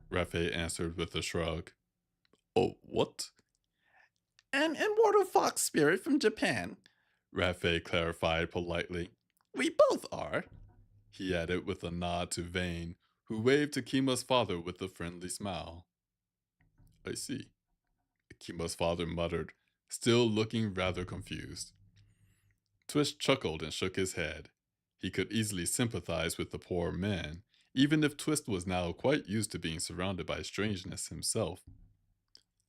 Rafe answered with a shrug. Oh, what? An immortal fox spirit from Japan, Rafe clarified politely. We both are, he added with a nod to Vane, who waved to Kima's father with a friendly smile. I see, Kima's father muttered, still looking rather confused. Twist chuckled and shook his head. He could easily sympathize with the poor man, even if Twist was now quite used to being surrounded by strangeness himself.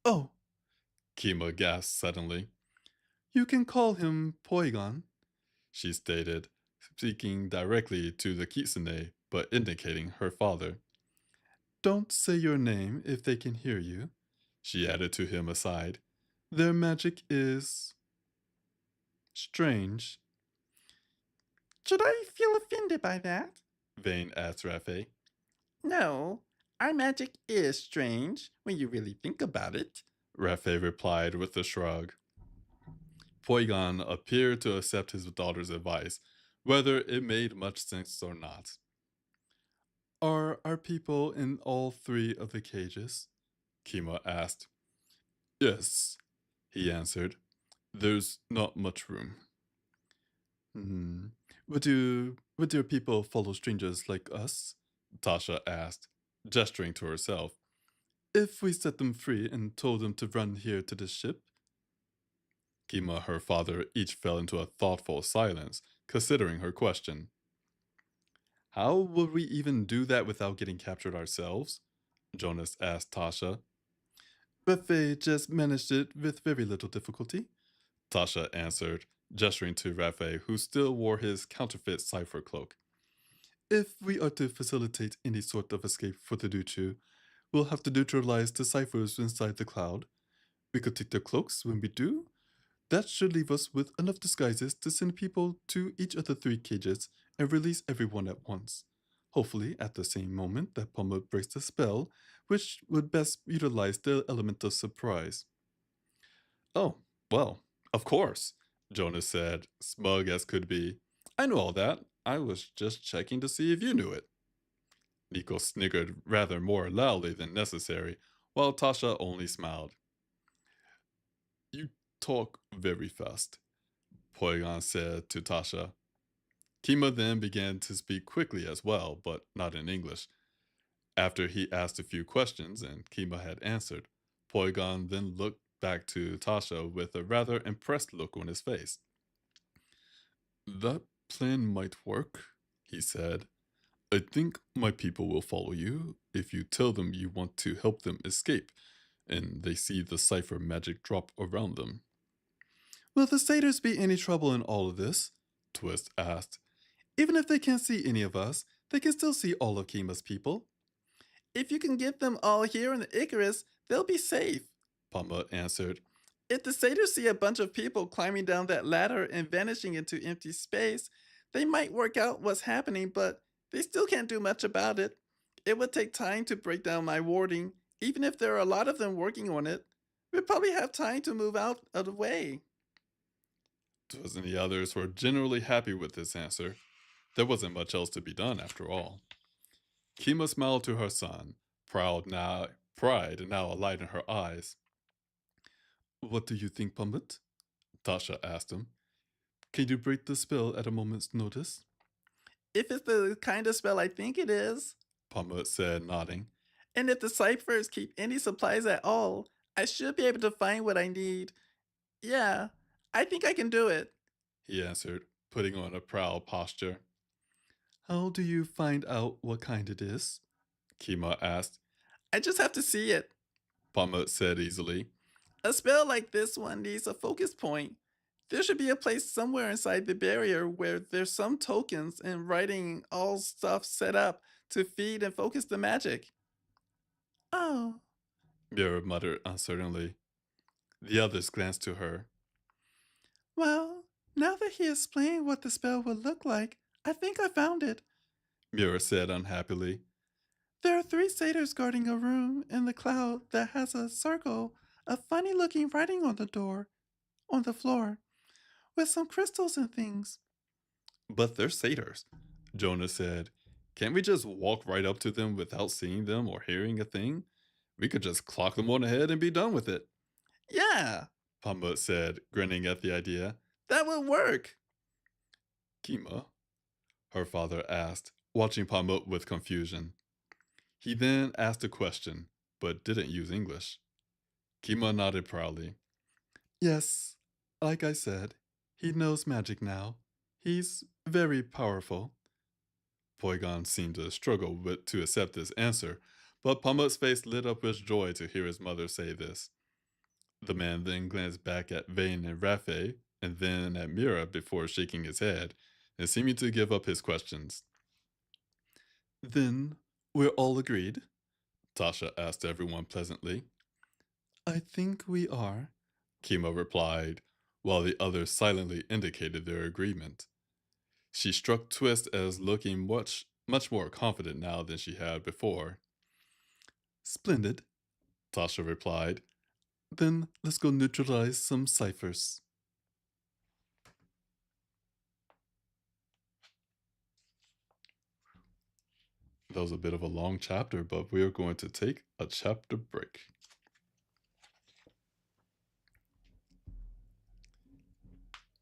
Oh, Kima gasped suddenly. You can call him Poigon, she stated, speaking directly to the kitsune, but indicating her father. Don't say your name if they can hear you, she added to him aside. Their magic is strange. Should I feel offended by that? Vane asked Rafe. No, our magic is strange when you really think about it, Rafe replied with a shrug. Poigon appeared to accept his daughter's advice, whether it made much sense or not. Are our people in all three of the cages? Kima asked. Yes, he answered. There's not much room. Hmm. Would your people follow strangers like us? Tasha asked, gesturing to herself. If we set them free and told them to run here to the ship? Kima and her father each fell into a thoughtful silence, considering her question. How would we even do that without getting captured ourselves? Jonas asked Tasha. Buffet just managed it with very little difficulty, Tasha answered, gesturing to Rafe, who still wore his counterfeit cipher cloak. If we are to facilitate any sort of escape for the Duchu, we'll have to neutralize the ciphers inside the cloud. We could take their cloaks when we do. That should leave us with enough disguises to send people to each of the three cages and release everyone at once. Hopefully, at the same moment that Puma breaks the spell, which would best utilize the element of surprise. Oh, well, of course, Jonas said, smug as could be. I know all that. I was just checking to see if you knew it. Nico sniggered rather more loudly than necessary, while Tasha only smiled. You talk very fast, Poigon said to Tasha. Kima then began to speak quickly as well, but not in English. After he asked a few questions and Kima had answered, Poigon then looked back to Tasha with a rather impressed look on his face. That plan might work, he said. I think my people will follow you if you tell them you want to help them escape and they see the cipher magic drop around them. Will the satyrs be any trouble in all of this? Twist asked. Even if they can't see any of us, they can still see all of Kima's people. If you can get them all here in the Icarus, they'll be safe, Pamba answered. If the satyrs see a bunch of people climbing down that ladder and vanishing into empty space, they might work out what's happening, but they still can't do much about it. It would take time to break down my warding, even if there are a lot of them working on it. We'd probably have time to move out of the way. Twas and the others were generally happy with this answer. There wasn't much else to be done after all. Kima smiled to her son, pride now alight in her eyes. What do you think, Pumbit? Tasha asked him. Can you break the spell at a moment's notice? If it's the kind of spell I think it is, Pumbit said, nodding. And if the ciphers keep any supplies at all, I should be able to find what I need. Yeah, I think I can do it, he answered, putting on a proud posture. How do you find out what kind it is? Kima asked. I just have to see it, Pama said easily. A spell like this one needs a focus point. There should be a place somewhere inside the barrier where there's some tokens and writing all stuff set up to feed and focus the magic. Oh, Mira muttered uncertainly. The others glanced to her. Well, now that he explained what the spell would look like, I think I found it, Mira said unhappily. There are three satyrs guarding a room in the cloud that has a circle of funny looking writing on the door, on the floor, with some crystals and things. But they're satyrs, Jonah said. Can't we just walk right up to them without seeing them or hearing a thing? We could just clock them on the head and be done with it. Yeah, Pamba said, grinning at the idea. That would work. Kima, her father asked, watching Pamba with confusion. He then asked a question, but didn't use English. Kima nodded proudly. Yes, like I said, he knows magic now. He's very powerful. Poigon seemed to struggle to accept this answer, but Pamuk's face lit up with joy to hear his mother say this. The man then glanced back at Vane and Rafe, and then at Mira before shaking his head and seeming to give up his questions. Then, we're all agreed? Tasha asked everyone pleasantly. I think we are, Kima replied, while the others silently indicated their agreement. She struck Twist as looking much more confident now than she had before. Splendid, Tasha replied. Then let's go neutralize some ciphers. That was a bit of a long chapter, but we are going to take a chapter break.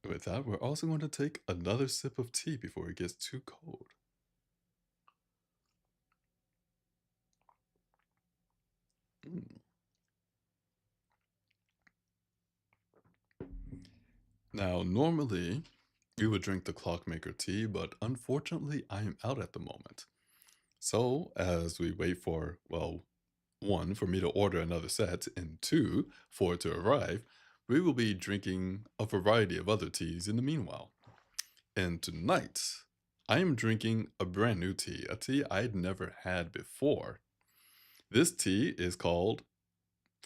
With that, we're also going to take another sip of tea before it gets too cold. Now, normally, we would drink the clockmaker tea, but unfortunately, I am out at the moment. So, as we wait for, well, one, for me to order another set, and two, for it to arrive, we will be drinking a variety of other teas in the meanwhile. And tonight, I am drinking a brand new tea, a tea I'd never had before. This tea is called,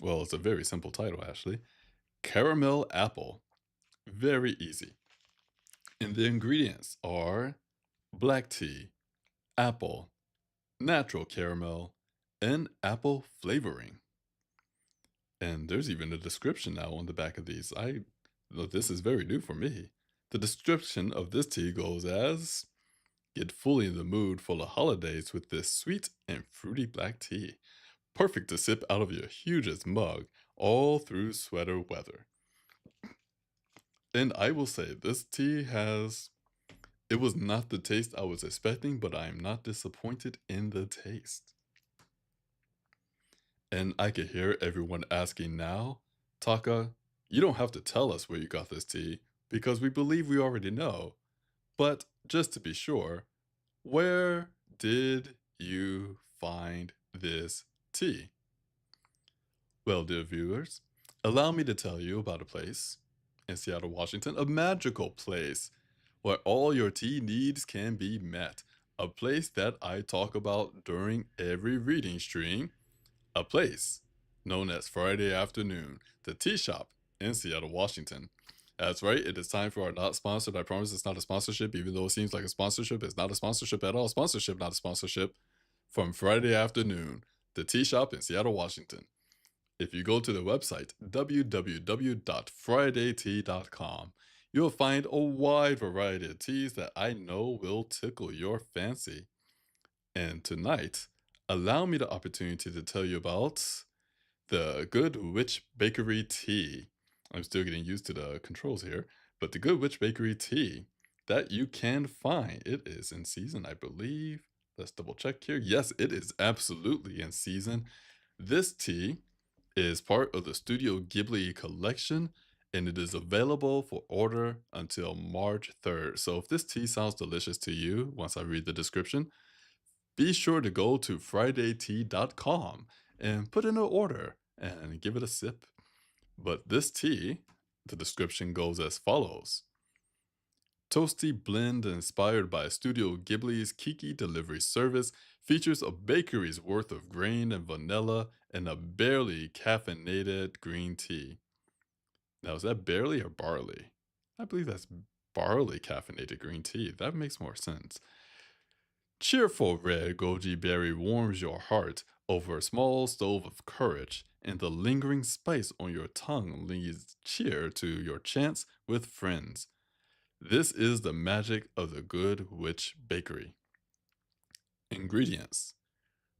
well, it's a very simple title actually, Caramel Apple. Very easy. And the ingredients are black tea, apple, natural caramel, and apple flavoring. And there's even a description now on the back of these. This is very new for me. The description of this tea goes as get fully in the mood for the holidays with this sweet and fruity black tea. Perfect to sip out of your hugest mug all through sweater weather. And I will say, this tea has. It was not the taste I was expecting, but I am not disappointed in the taste. And I could hear everyone asking now, Taka, you don't have to tell us where you got this tea, because we believe we already know. But just to be sure, where did you find this tea? Well, dear viewers, allow me to tell you about a place in Seattle, Washington, a magical place where all your tea needs can be met. A place that I talk about during every reading stream. A place known as Friday Afternoon, the tea shop in Seattle, Washington. That's right, it is time for our not sponsored. I promise it's not a sponsorship, even though it seems like a sponsorship. It's not a sponsorship at all. Sponsorship, not a sponsorship. From Friday Afternoon, the tea shop in Seattle, Washington. If you go to the website, www.fridaytea.com, you'll find a wide variety of teas that I know will tickle your fancy. And tonight, allow me the opportunity to tell you about the Good Witch Bakery tea. I'm still getting used to the controls here, but the Good Witch Bakery tea that you can find. It is in season, I believe. Let's double check here. Yes, it is absolutely in season. This tea is part of the Studio Ghibli collection, and it is available for order until March 3rd. So if this tea sounds delicious to you, once I read the description, be sure to go to fridaytea.com and put in an order and give it a sip. But this tea, the description goes as follows. Toasty blend inspired by Studio Ghibli's Kiki delivery service features a bakery's worth of grain and vanilla and a barely caffeinated green tea. Now, is that barely or barley? I believe that's barley caffeinated green tea. That makes more sense. Cheerful red goji berry warms your heart over a small stove of courage, and the lingering spice on your tongue leads cheer to your chants with friends. This is the magic of the Good Witch Bakery. Ingredients: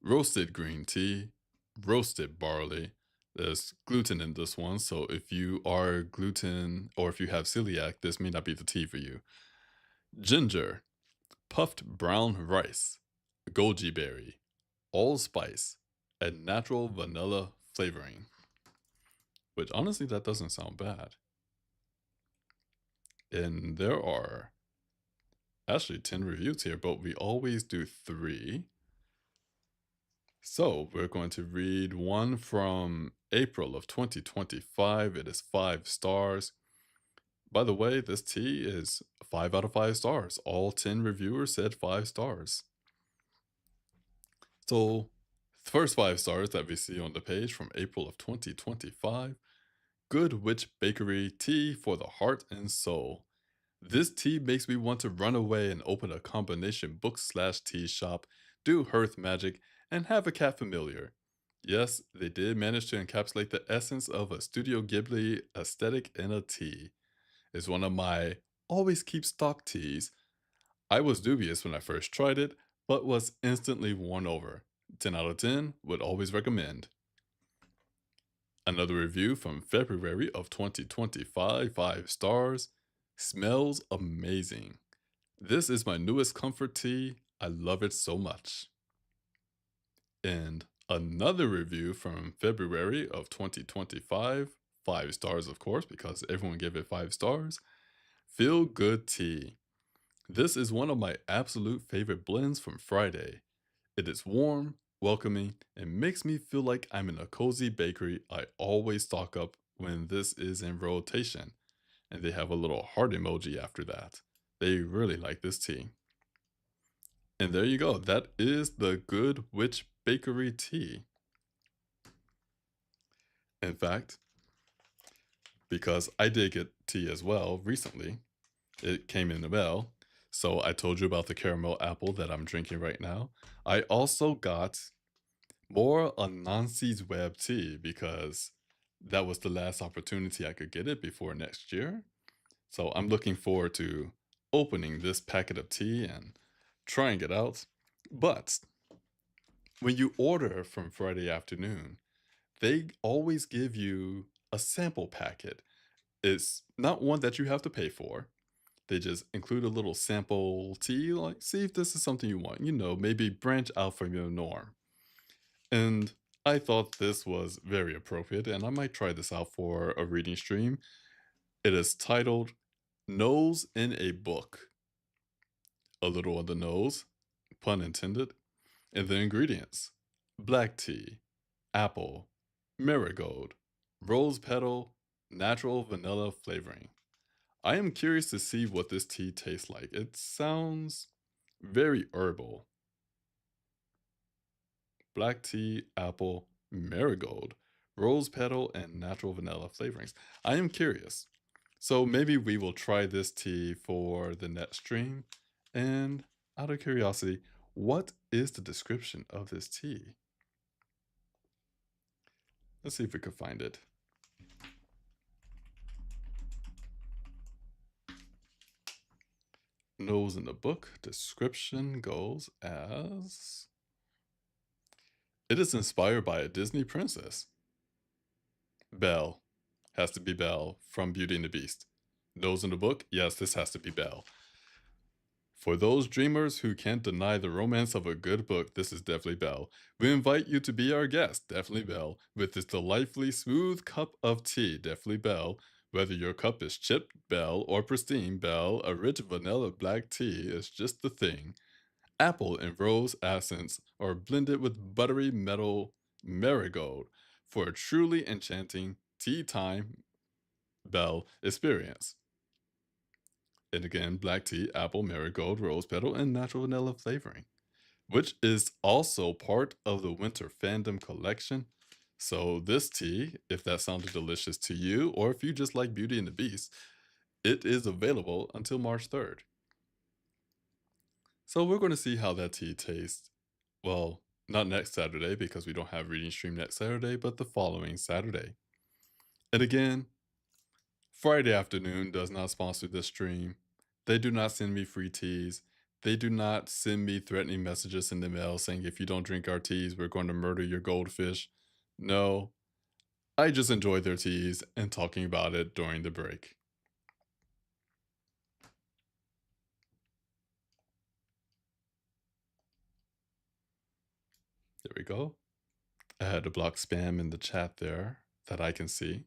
roasted green tea, roasted barley. There's gluten in this one, so if you are gluten or if you have celiac, this may not be the tea for you. Ginger, puffed brown rice, goji berry, allspice, and natural vanilla flavoring. Which honestly, that doesn't sound bad. And there are actually 10 reviews here, but we always do 3. So we're going to read one from April of 2025. It is 5 stars. By the way, this tea is 5 out of 5 stars. All 10 reviewers said 5 stars. So, the first 5 stars that we see on the page from April of 2025. Good Witch Bakery tea for the heart and soul. This tea makes me want to run away and open a combination book/tea shop, do hearth magic, and have a cat familiar. Yes, they did manage to encapsulate the essence of a Studio Ghibli aesthetic in a tea. It's one of my always keep stock teas. I was dubious when I first tried it, but was instantly won over. 10 out of 10, would always recommend. Another review from February of 2025, 5 stars. Smells amazing. This is my newest comfort tea. I love it so much. And another review from February of 2025, 5 stars, of course, because everyone gave it 5 stars. Feel Good Tea. This is one of my absolute favorite blends from Friday. It is warm, welcoming, and makes me feel like I'm in a cozy bakery I always stock up when this is in rotation. And they have a little heart emoji after that. They really like this tea. And there you go. That is the Good Witch Bakery tea. In fact, because I did get tea as well recently, it came in the mail. So I told you about the caramel apple that I'm drinking right now. I also got more Anansi's Web tea because that was the last opportunity I could get it before next year. So I'm looking forward to opening this packet of tea and trying it out. But when you order from Friday afternoon, they always give you a sample packet. It's not one that you have to pay for. They just include a little sample tea, like, see if this is something you want, maybe branch out from your norm. And I thought this was very appropriate, and I might try this out for a reading stream. It is titled Nose in a Book. A little on the nose, pun intended, and the ingredients: black tea, apple, marigold, rose petal, natural vanilla flavoring. I am curious to see what this tea tastes like. It sounds very herbal. Black tea, apple, marigold, rose petal, and natural vanilla flavorings. I am curious. So maybe we will try this tea for the next stream. And out of curiosity, what is the description of this tea? Let's see if we can find it. Nose in the book description goes as: it is inspired by a Disney princess. Belle. Has to be Belle from Beauty and the Beast. Nose in the book? Yes, this has to be Belle. For those dreamers who can't deny the romance of a good book, this is definitely Belle. We invite you to be our guest, definitely Belle, with this delightfully smooth cup of tea, definitely Belle. Whether your cup is chipped Belle or pristine Belle, a rich vanilla black tea is just the thing. Apple and rose essence are blended with buttery metal marigold for a truly enchanting tea time Belle experience. And again, black tea, apple, marigold, rose petal, and natural vanilla flavoring, which is also part of the Winter Fandom collection. So this tea, if that sounded delicious to you, or if you just like Beauty and the Beast, it is available until March 3rd. So we're going to see how that tea tastes. Well, not next Saturday because we don't have reading stream next Saturday, but the following Saturday. And again, Friday Afternoon does not sponsor this stream. They do not send me free teas. They do not send me threatening messages in the mail saying, if you don't drink our teas, we're going to murder your goldfish. No, I just enjoy their teas and talking about it during the break. There we go. I had to block spam in the chat there that I can see.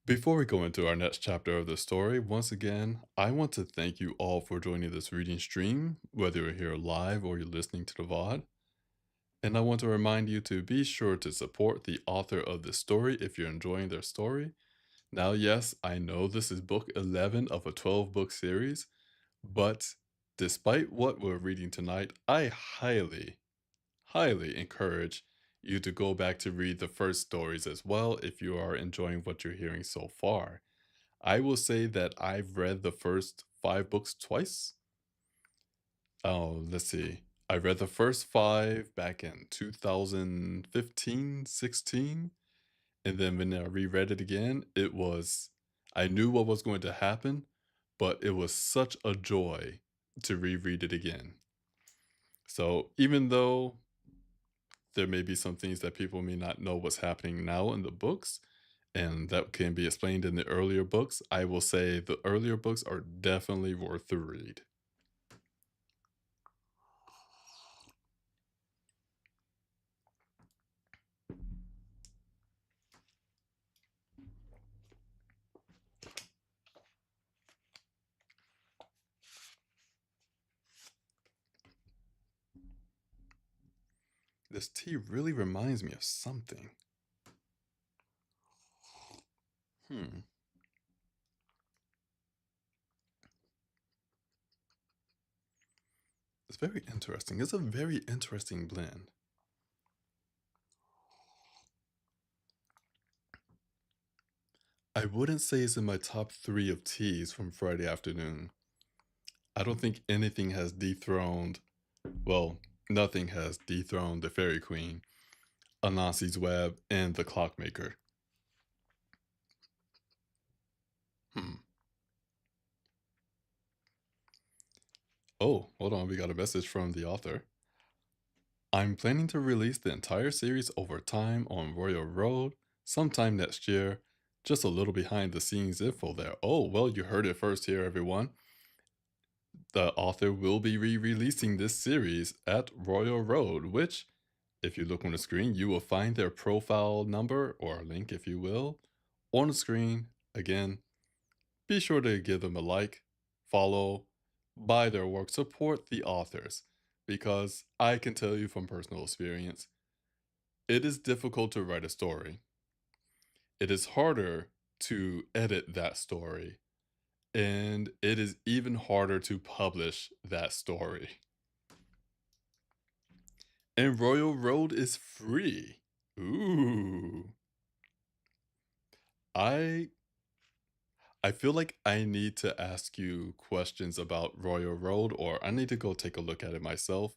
Before we go into our next chapter of the story, once again, I want to thank you all for joining this reading stream, whether you're here live or you're listening to the VOD. And I want to remind you to be sure to support the author of this story if you're enjoying their story. Now, yes, I know this is book 11 of a 12-book series, but despite what we're reading tonight, I highly, highly encourage you to go back to read the first stories as well if you are enjoying what you're hearing so far. I will say that I've read the first 5 books twice. Oh, let's see. I read the first 5 back in 2015, 16, and then when I reread it again, I knew what was going to happen, but it was such a joy to reread it again. So even though there may be some things that people may not know what's happening now in the books, and that can be explained in the earlier books, I will say the earlier books are definitely worth the read. This tea really reminds me of something. Hmm. It's very interesting. It's a very interesting blend. I wouldn't say it's in my top three of teas from Friday afternoon. I don't think anything has dethroned, well, nothing has dethroned the Fairy Queen, Anansi's Web, and the Clockmaker. Hmm. Oh, hold on. We got a message from the author. I'm planning to release the entire series over time on Royal Road sometime next year. Just a little behind the scenes info there. Oh, well, you heard it first here, everyone. The author will be re-releasing this series at Royal Road, which, if you look on the screen, you will find their profile number, or link if you will, on the screen. Again, be sure to give them a like, follow, buy their work, support the authors, because I can tell you from personal experience, it is difficult to write a story. It is harder to edit that story, and it is even harder to publish that story. And Royal Road is free. Ooh. I I feel like I need to ask you questions about Royal Road, or I need to go take a look at it myself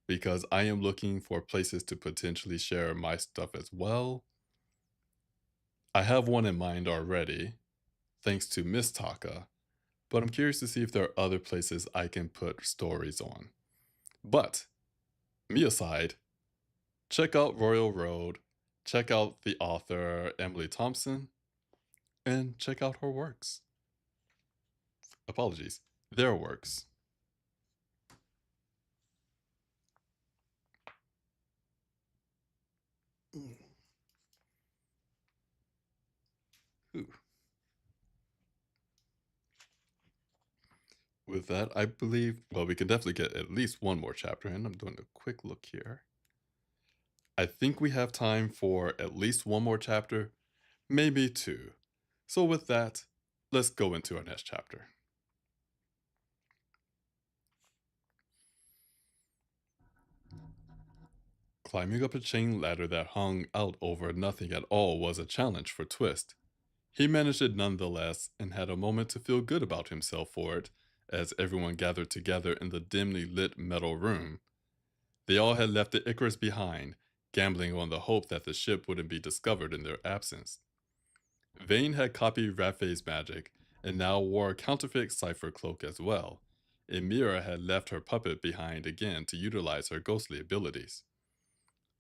because I am looking for places to potentially share my stuff as well. I have one in mind already, thanks to Miss Taka, but I'm curious to see if there are other places I can put stories on. But, me aside, check out Royal Road, check out the author Emily Thompson, and check out her works. Apologies, their works. Mm. Ooh. With that, I believe, well, we can definitely get at least one more chapter in. I'm doing a quick look here. I think we have time for at least one more chapter, maybe two. So with that, let's go into our next chapter. Climbing up a chain ladder that hung out over nothing at all was a challenge for Twist. He managed it nonetheless and had a moment to feel good about himself for it as everyone gathered together in the dimly lit metal room. They all had left the Icarus behind, gambling on the hope that the ship wouldn't be discovered in their absence. Vane had copied Rafe's magic and now wore a counterfeit cipher cloak as well. And Mira had left her puppet behind again to utilize her ghostly abilities.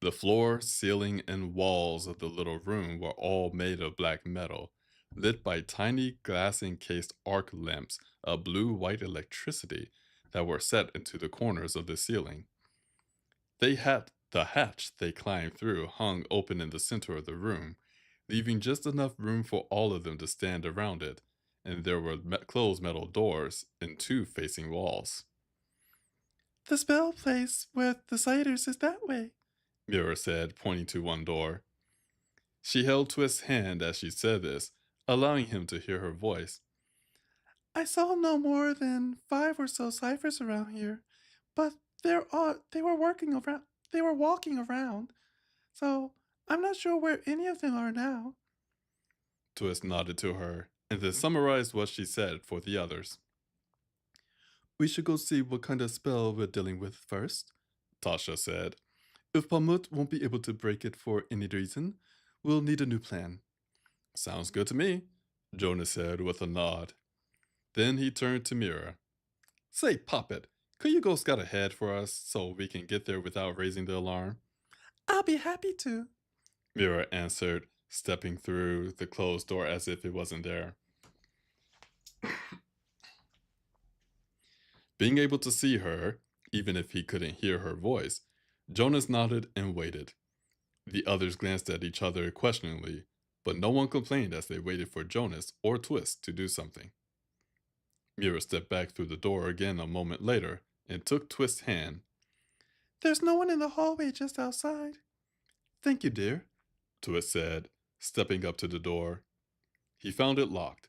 The floor, ceiling, and walls of the little room were all made of black metal, lit by tiny glass encased arc lamps of blue white electricity that were set into the corners of the ceiling. They had the hatch they climbed through hung open in the center of the room, leaving just enough room for all of them to stand around it, and there were closed metal doors and two facing walls. The spell place with the sighters is that way, Mira said, pointing to one door. She held Twist's hand as she said this, allowing him to hear her voice. I saw no more than 5 or so ciphers around here, but they were working around. They were walking around, so I'm not sure where any of them are now. Twist nodded to her and then summarized what she said for the others. We should go see what kind of spell we're dealing with first, Tasha said. If Pamut won't be able to break it for any reason, we'll need a new plan. Sounds good to me, Jonas said with a nod. Then he turned to Mira. Say, Poppet, could you go scout ahead for us so we can get there without raising the alarm? I'll be happy to, Mira answered, stepping through the closed door as if it wasn't there. Being able to see her, even if he couldn't hear her voice, Jonas nodded and waited. The others glanced at each other questioningly, but no one complained as they waited for Jonas or Twist to do something. Mira stepped back through the door again a moment later and took Twist's hand. There's no one in the hallway just outside. Thank you, dear, Twist said, stepping up to the door. He found it locked.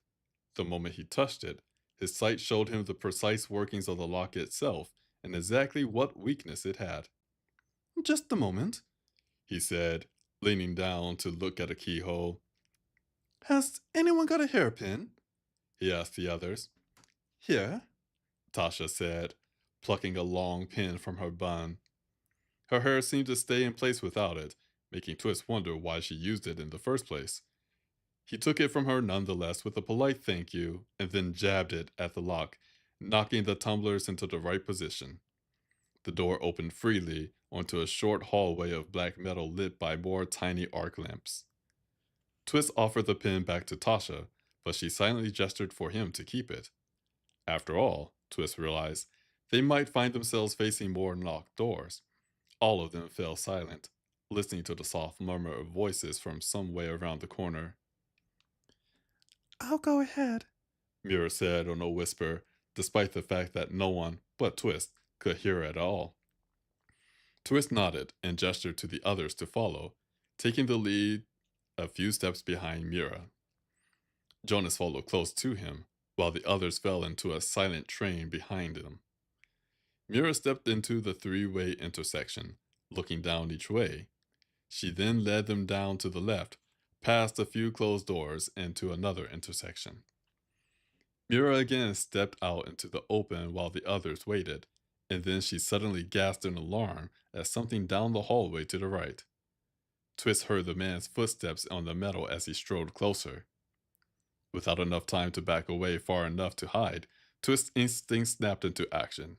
The moment he touched it, his sight showed him the precise workings of the lock itself and exactly what weakness it had. Just a moment, he said, leaning down to look at a keyhole. Has anyone got a hairpin? He asked the others. Here, Tasha said, plucking a long pin from her bun. Her hair seemed to stay in place without it, making Twist wonder why she used it in the first place. He took it from her nonetheless with a polite thank you and then jabbed it at the lock, knocking the tumblers into the right position. The door opened freely onto a short hallway of black metal lit by more tiny arc lamps. Twist offered the pin back to Tasha, but she silently gestured for him to keep it. After all, Twist realized, they might find themselves facing more locked doors. All of them fell silent, listening to the soft murmur of voices from some way around the corner. I'll go ahead. Mira said on a whisper, despite the fact that no one but Twist could hear her at all. Twist nodded and gestured to the others to follow, taking the lead a few steps behind Mira. Jonas followed close to him, while the others fell into a silent train behind him. Mira stepped into the three-way intersection, looking down each way. She then led them down to the left, past a few closed doors, and to another intersection. Mira again stepped out into the open while the others waited, and then she suddenly gasped in alarm at something down the hallway to the right. Twist heard the man's footsteps on the metal as he strode closer. Without enough time to back away far enough to hide, Twist's instinct snapped into action.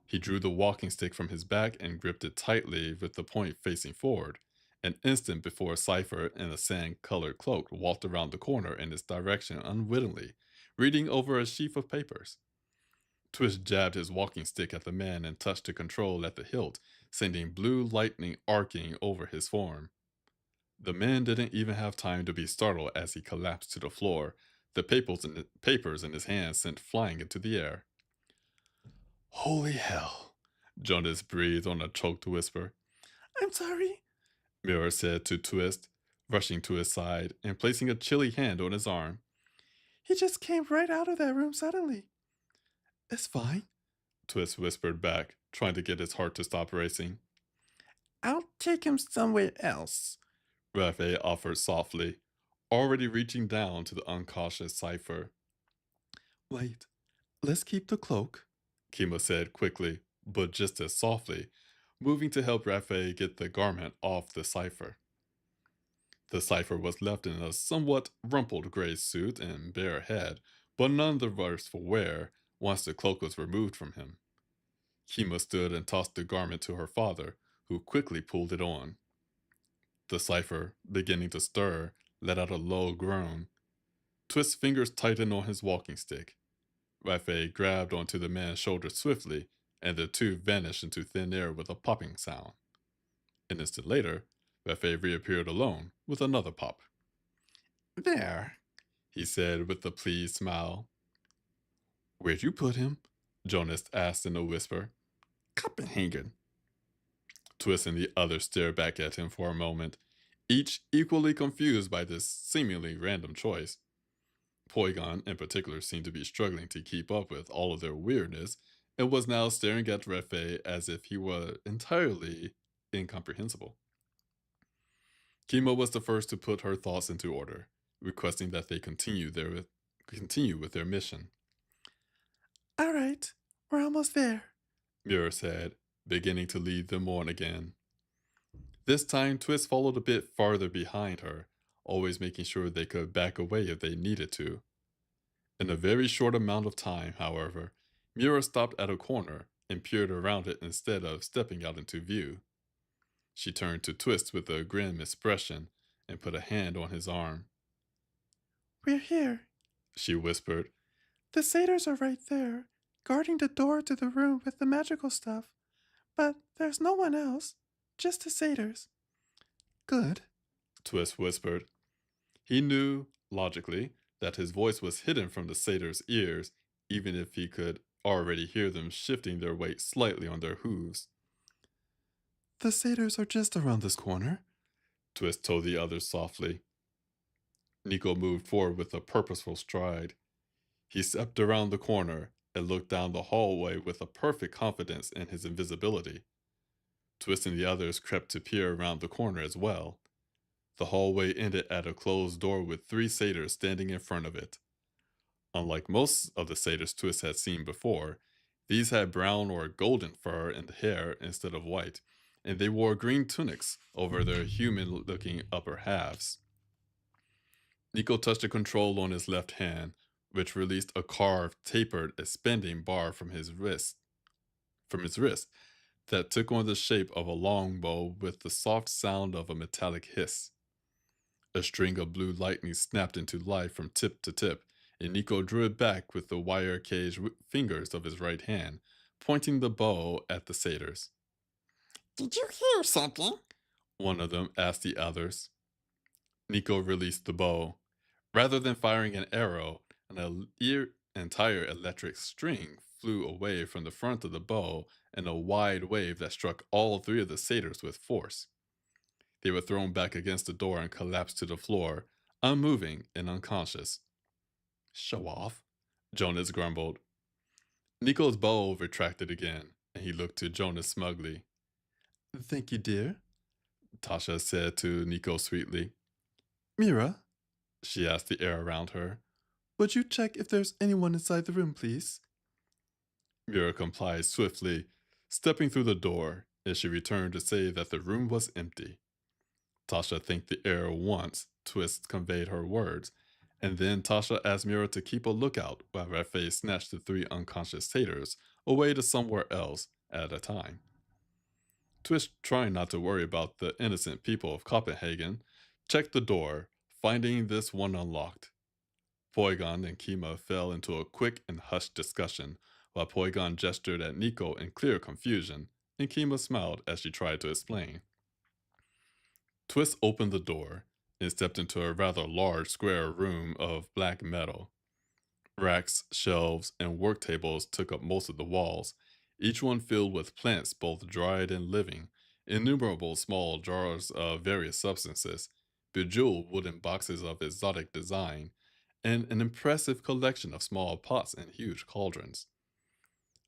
He drew the walking stick from his back and gripped it tightly with the point facing forward. An instant before a cipher in a sand-colored cloak walked around the corner in his direction unwittingly, reading over a sheaf of papers. Twist jabbed his walking stick at the man and touched the control at the hilt, sending blue lightning arcing over his form. The man didn't even have time to be startled as he collapsed to the floor, the papers in his hands sent flying into the air. Holy hell, Jonas breathed on a choked whisper. I'm sorry. Mira said to Twist, rushing to his side and placing a chilly hand on his arm. He just came right out of that room suddenly. It's fine, Twist whispered back, trying to get his heart to stop racing. I'll take him somewhere else. Raphael offered softly, already reaching down to the uncautious cipher. Wait, let's keep the cloak, Kima said quickly, but just as softly, moving to help Raphael get the garment off the cipher. The cipher was left in a somewhat rumpled gray suit and bare head, but none the worse for wear once the cloak was removed from him. Kima stood and tossed the garment to her father, who quickly pulled it on. The cipher, beginning to stir, let out a low groan. Twist's fingers tightened on his walking stick. Raphael grabbed onto the man's shoulder swiftly, and the two vanished into thin air with a popping sound. An instant later, Raphael reappeared alone, with another pop. There, he said with a pleased smile. Where'd you put him? Jonas asked in a whisper. Copenhagen. Twist and the others stared back at him for a moment, each equally confused by this seemingly random choice. Poigon, in particular, seemed to be struggling to keep up with all of their weirdness and was now staring at Refe as if he were entirely incomprehensible. Kima was the first to put her thoughts into order, requesting that they continue with their mission. All right, we're almost there, Mira said, beginning to lead them on again. This time, Twist followed a bit farther behind her, always making sure they could back away if they needed to. In a very short amount of time, however, Mira stopped at a corner and peered around it instead of stepping out into view. She turned to Twist with a grim expression and put a hand on his arm. We're here, She whispered. The satyrs are right there, guarding the door to the room with the magical stuff. But there's no one else, just the satyrs. Good, Twist whispered. He knew, logically, that his voice was hidden from the satyrs' ears, even if he could already hear them shifting their weight slightly on their hooves. The satyrs are just around this corner. Twist told the others softly. Nico moved forward with a purposeful stride. He stepped around the corner and looked down the hallway with a perfect confidence in his invisibility. Twist and the others crept to peer around the corner as well. The hallway ended at a closed door with three satyrs standing in front of it. Unlike most of the satyrs Twist had seen before, these had brown or golden fur and hair instead of white, and they wore green tunics over their human looking upper halves. Nico touched a control on his left hand, which released a carved, tapered, expanding bar from his wrist that took on the shape of a longbow with the soft sound of a metallic hiss. A string of blue lightning snapped into life from tip to tip, and Nico drew it back with the wire caged fingers of his right hand, pointing the bow at the satyrs. Did you hear something? One of them asked the others. Nico released the bow. Rather than firing an arrow, entire electric string flew away from the front of the bow in a wide wave that struck all three of the satyrs with force. They were thrown back against the door and collapsed to the floor, unmoving and unconscious. Show off, Jonas grumbled. Nico's bow retracted again, and he looked to Jonas smugly. Thank you, dear. Tasha said to Nico sweetly. Mira, She asked the air around her. would you check if there's anyone inside the room, please? Mira complied swiftly, stepping through the door, and she returned to say that the room was empty. Tasha thanked the air once Twist conveyed her words, and then Tasha asked Mira to keep a lookout while Rafe snatched the three unconscious satyrs away to somewhere else at a time. Twist, trying not to worry about the innocent people of Copenhagen, checked the door, finding this one unlocked. Poigon and Kima fell into a quick and hushed discussion, while Poigon gestured at Nico in clear confusion, and Kima smiled as she tried to explain. Twist opened the door and stepped into a rather large square room of black metal. Racks, shelves, and work tables took up most of the walls, each one filled with plants both dried and living, innumerable small jars of various substances, bejeweled wooden boxes of exotic design, and an impressive collection of small pots and huge cauldrons.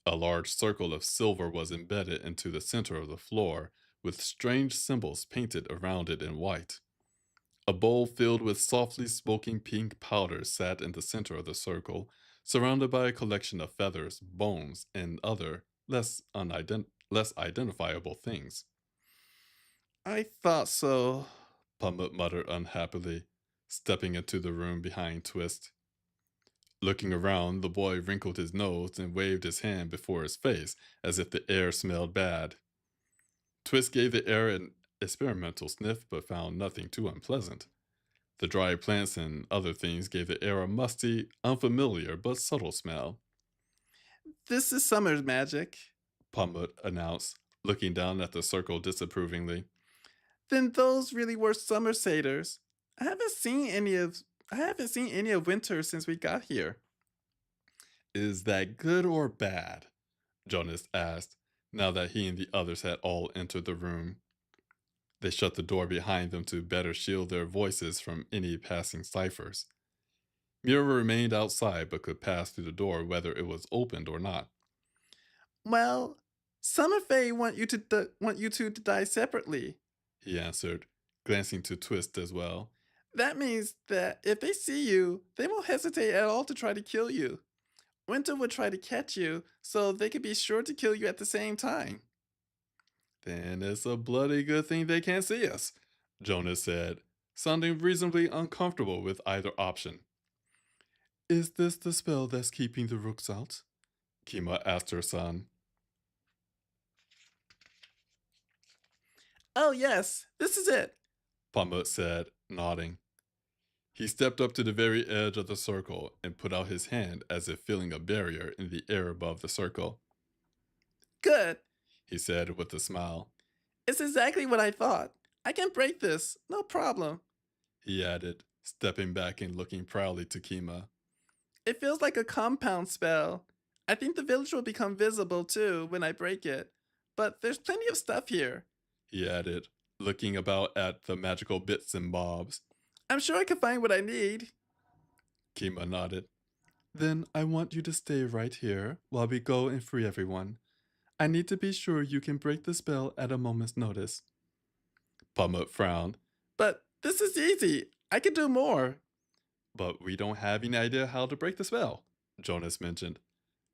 A large circle of silver was embedded into the center of the floor, with strange symbols painted around it in white. A bowl filled with softly smoking pink powder sat in the center of the circle, surrounded by a collection of feathers, bones, and other, less identifiable things. I thought so, Pummut muttered unhappily, stepping into the room behind Twist. Looking around, the boy wrinkled his nose and waved his hand before his face as if the air smelled bad. Twist gave the air an experimental sniff but found nothing too unpleasant. The dried plants and other things gave the air a musty, unfamiliar but subtle smell. This is summer's magic. Pummut announced, looking down at the circle disapprovingly. Then those really were summer satyrs. I haven't seen any of winter since we got here. Is that good or bad? Jonas asked, now that he and the others had all entered the room. They shut the door behind them to better shield their voices from any passing ciphers. Mira remained outside but could pass through the door whether it was opened or not. Well, Summer Fae want you two to die separately, he answered, glancing to Twist as well. That means that if they see you, they won't hesitate at all to try to kill you. Winter would try to catch you, so they could be sure to kill you at the same time. Then it's a bloody good thing they can't see us, Jonas said, sounding reasonably uncomfortable with either option. Is this the spell that's keeping the rooks out? Kima asked her son. Oh yes, this is it, Pummut said, nodding. He stepped up to the very edge of the circle and put out his hand as if feeling a barrier in the air above the circle. Good, he said with a smile. It's exactly what I thought. I can break this, no problem, he added, stepping back and looking proudly to Kima. It feels like a compound spell. I think the village will become visible too when I break it, but there's plenty of stuff here. he added, looking about at the magical bits and bobs. I'm sure I can find what I need. Kima nodded. Then I want you to stay right here while we go and free everyone. I need to be sure you can break the spell at a moment's notice. Pamut frowned. But this is easy. I can do more. But we don't have any idea how to break the spell, Jonas mentioned.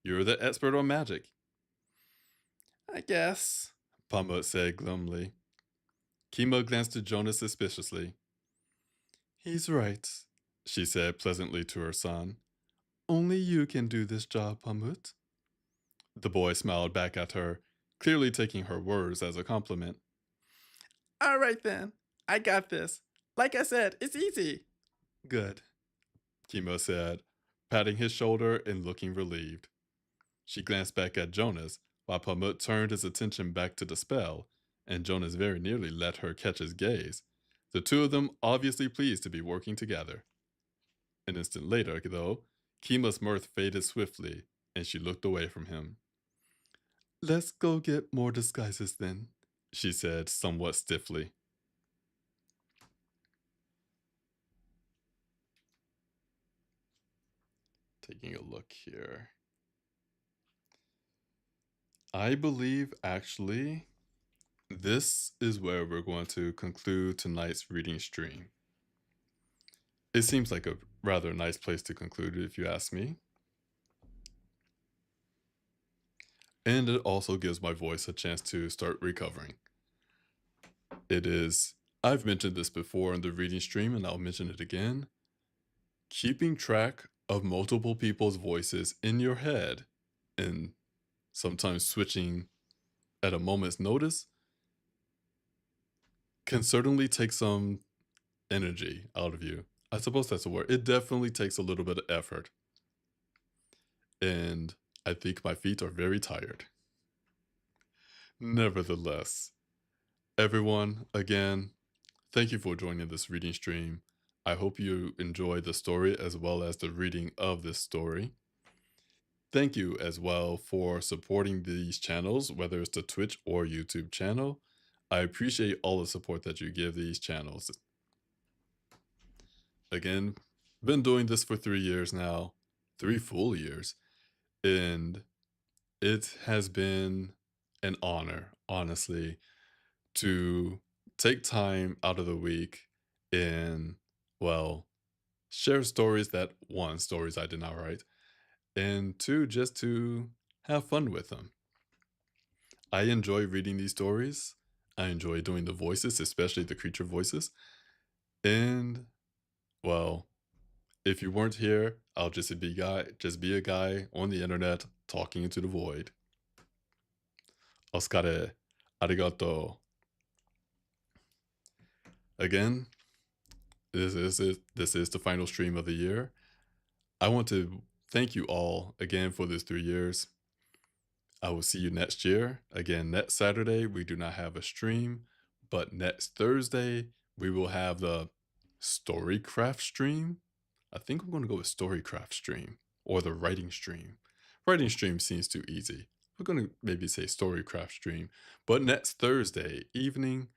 You're the expert on magic, I guess. Pamut said glumly. Kima glanced at Jonas suspiciously. He's right, she said pleasantly to her son. Only you can do this job, Pamut. The boy smiled back at her, clearly taking her words as a compliment. All right then. I got this. Like I said, it's easy. Good, Kimo said, patting his shoulder and looking relieved. She glanced back at Jonas, while Pamut turned his attention back to the spell, and Jonas very nearly let her catch his gaze, the two of them obviously pleased to be working together. An instant later, though, Kima's mirth faded swiftly, and she looked away from him. Let's go get more disguises then, she said somewhat stiffly. Taking a look here. I believe actually this is where we're going to conclude tonight's reading stream. It seems like a rather nice place to conclude it if you ask me. And it also gives my voice a chance to start recovering. I've mentioned this before in the reading stream and I'll mention it again. Keeping track of multiple people's voices in your head and sometimes switching at a moment's notice can certainly take some energy out of you. I suppose that's a word. It definitely takes a little bit of effort. And I think my feet are very tired. Nevertheless, everyone, again, thank you for joining this reading stream. I hope you enjoy the story as well as the reading of this story. Thank you as well for supporting these channels, whether it's the Twitch or YouTube channel. I appreciate all the support that you give these channels. Again, been doing this for 3 years now, 3 full years, and it has been an honor, honestly, to take time out of the week and, well, share stories that, one, stories I did not write, and two, just to have fun with them. I enjoy reading these stories. I enjoy doing the voices, especially the creature voices. And, well, if you weren't here, I'll just be a guy on the internet talking into the void. Oskare, arigato. Again, this is the final stream of the year. I want to thank you all again for this 3 years. I will see you next year. Again, next Saturday, we do not have a stream, but next Thursday, we will have the Storycraft stream. I think I'm going to go with Storycraft stream or the writing stream. Writing stream seems too easy. We're going to maybe say Storycraft stream. But next Thursday evening,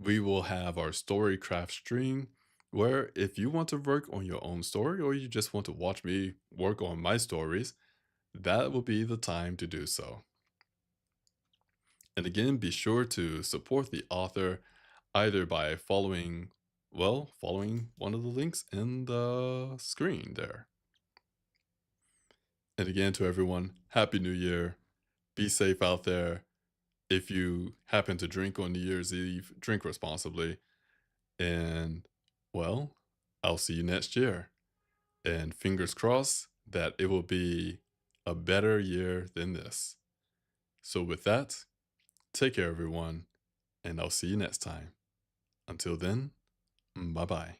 we will have our Storycraft stream where if you want to work on your own story or you just want to watch me work on my stories, that will be the time to do so. And again, be sure to support the author either by following one of the links in the screen there. And again, to everyone, Happy New Year. Be safe out there. If you happen to drink on New Year's Eve, drink responsibly. And, well, I'll see you next year. And fingers crossed that it will be a better year than this. So with that, take care, everyone, and I'll see you next time. Until then, bye-bye.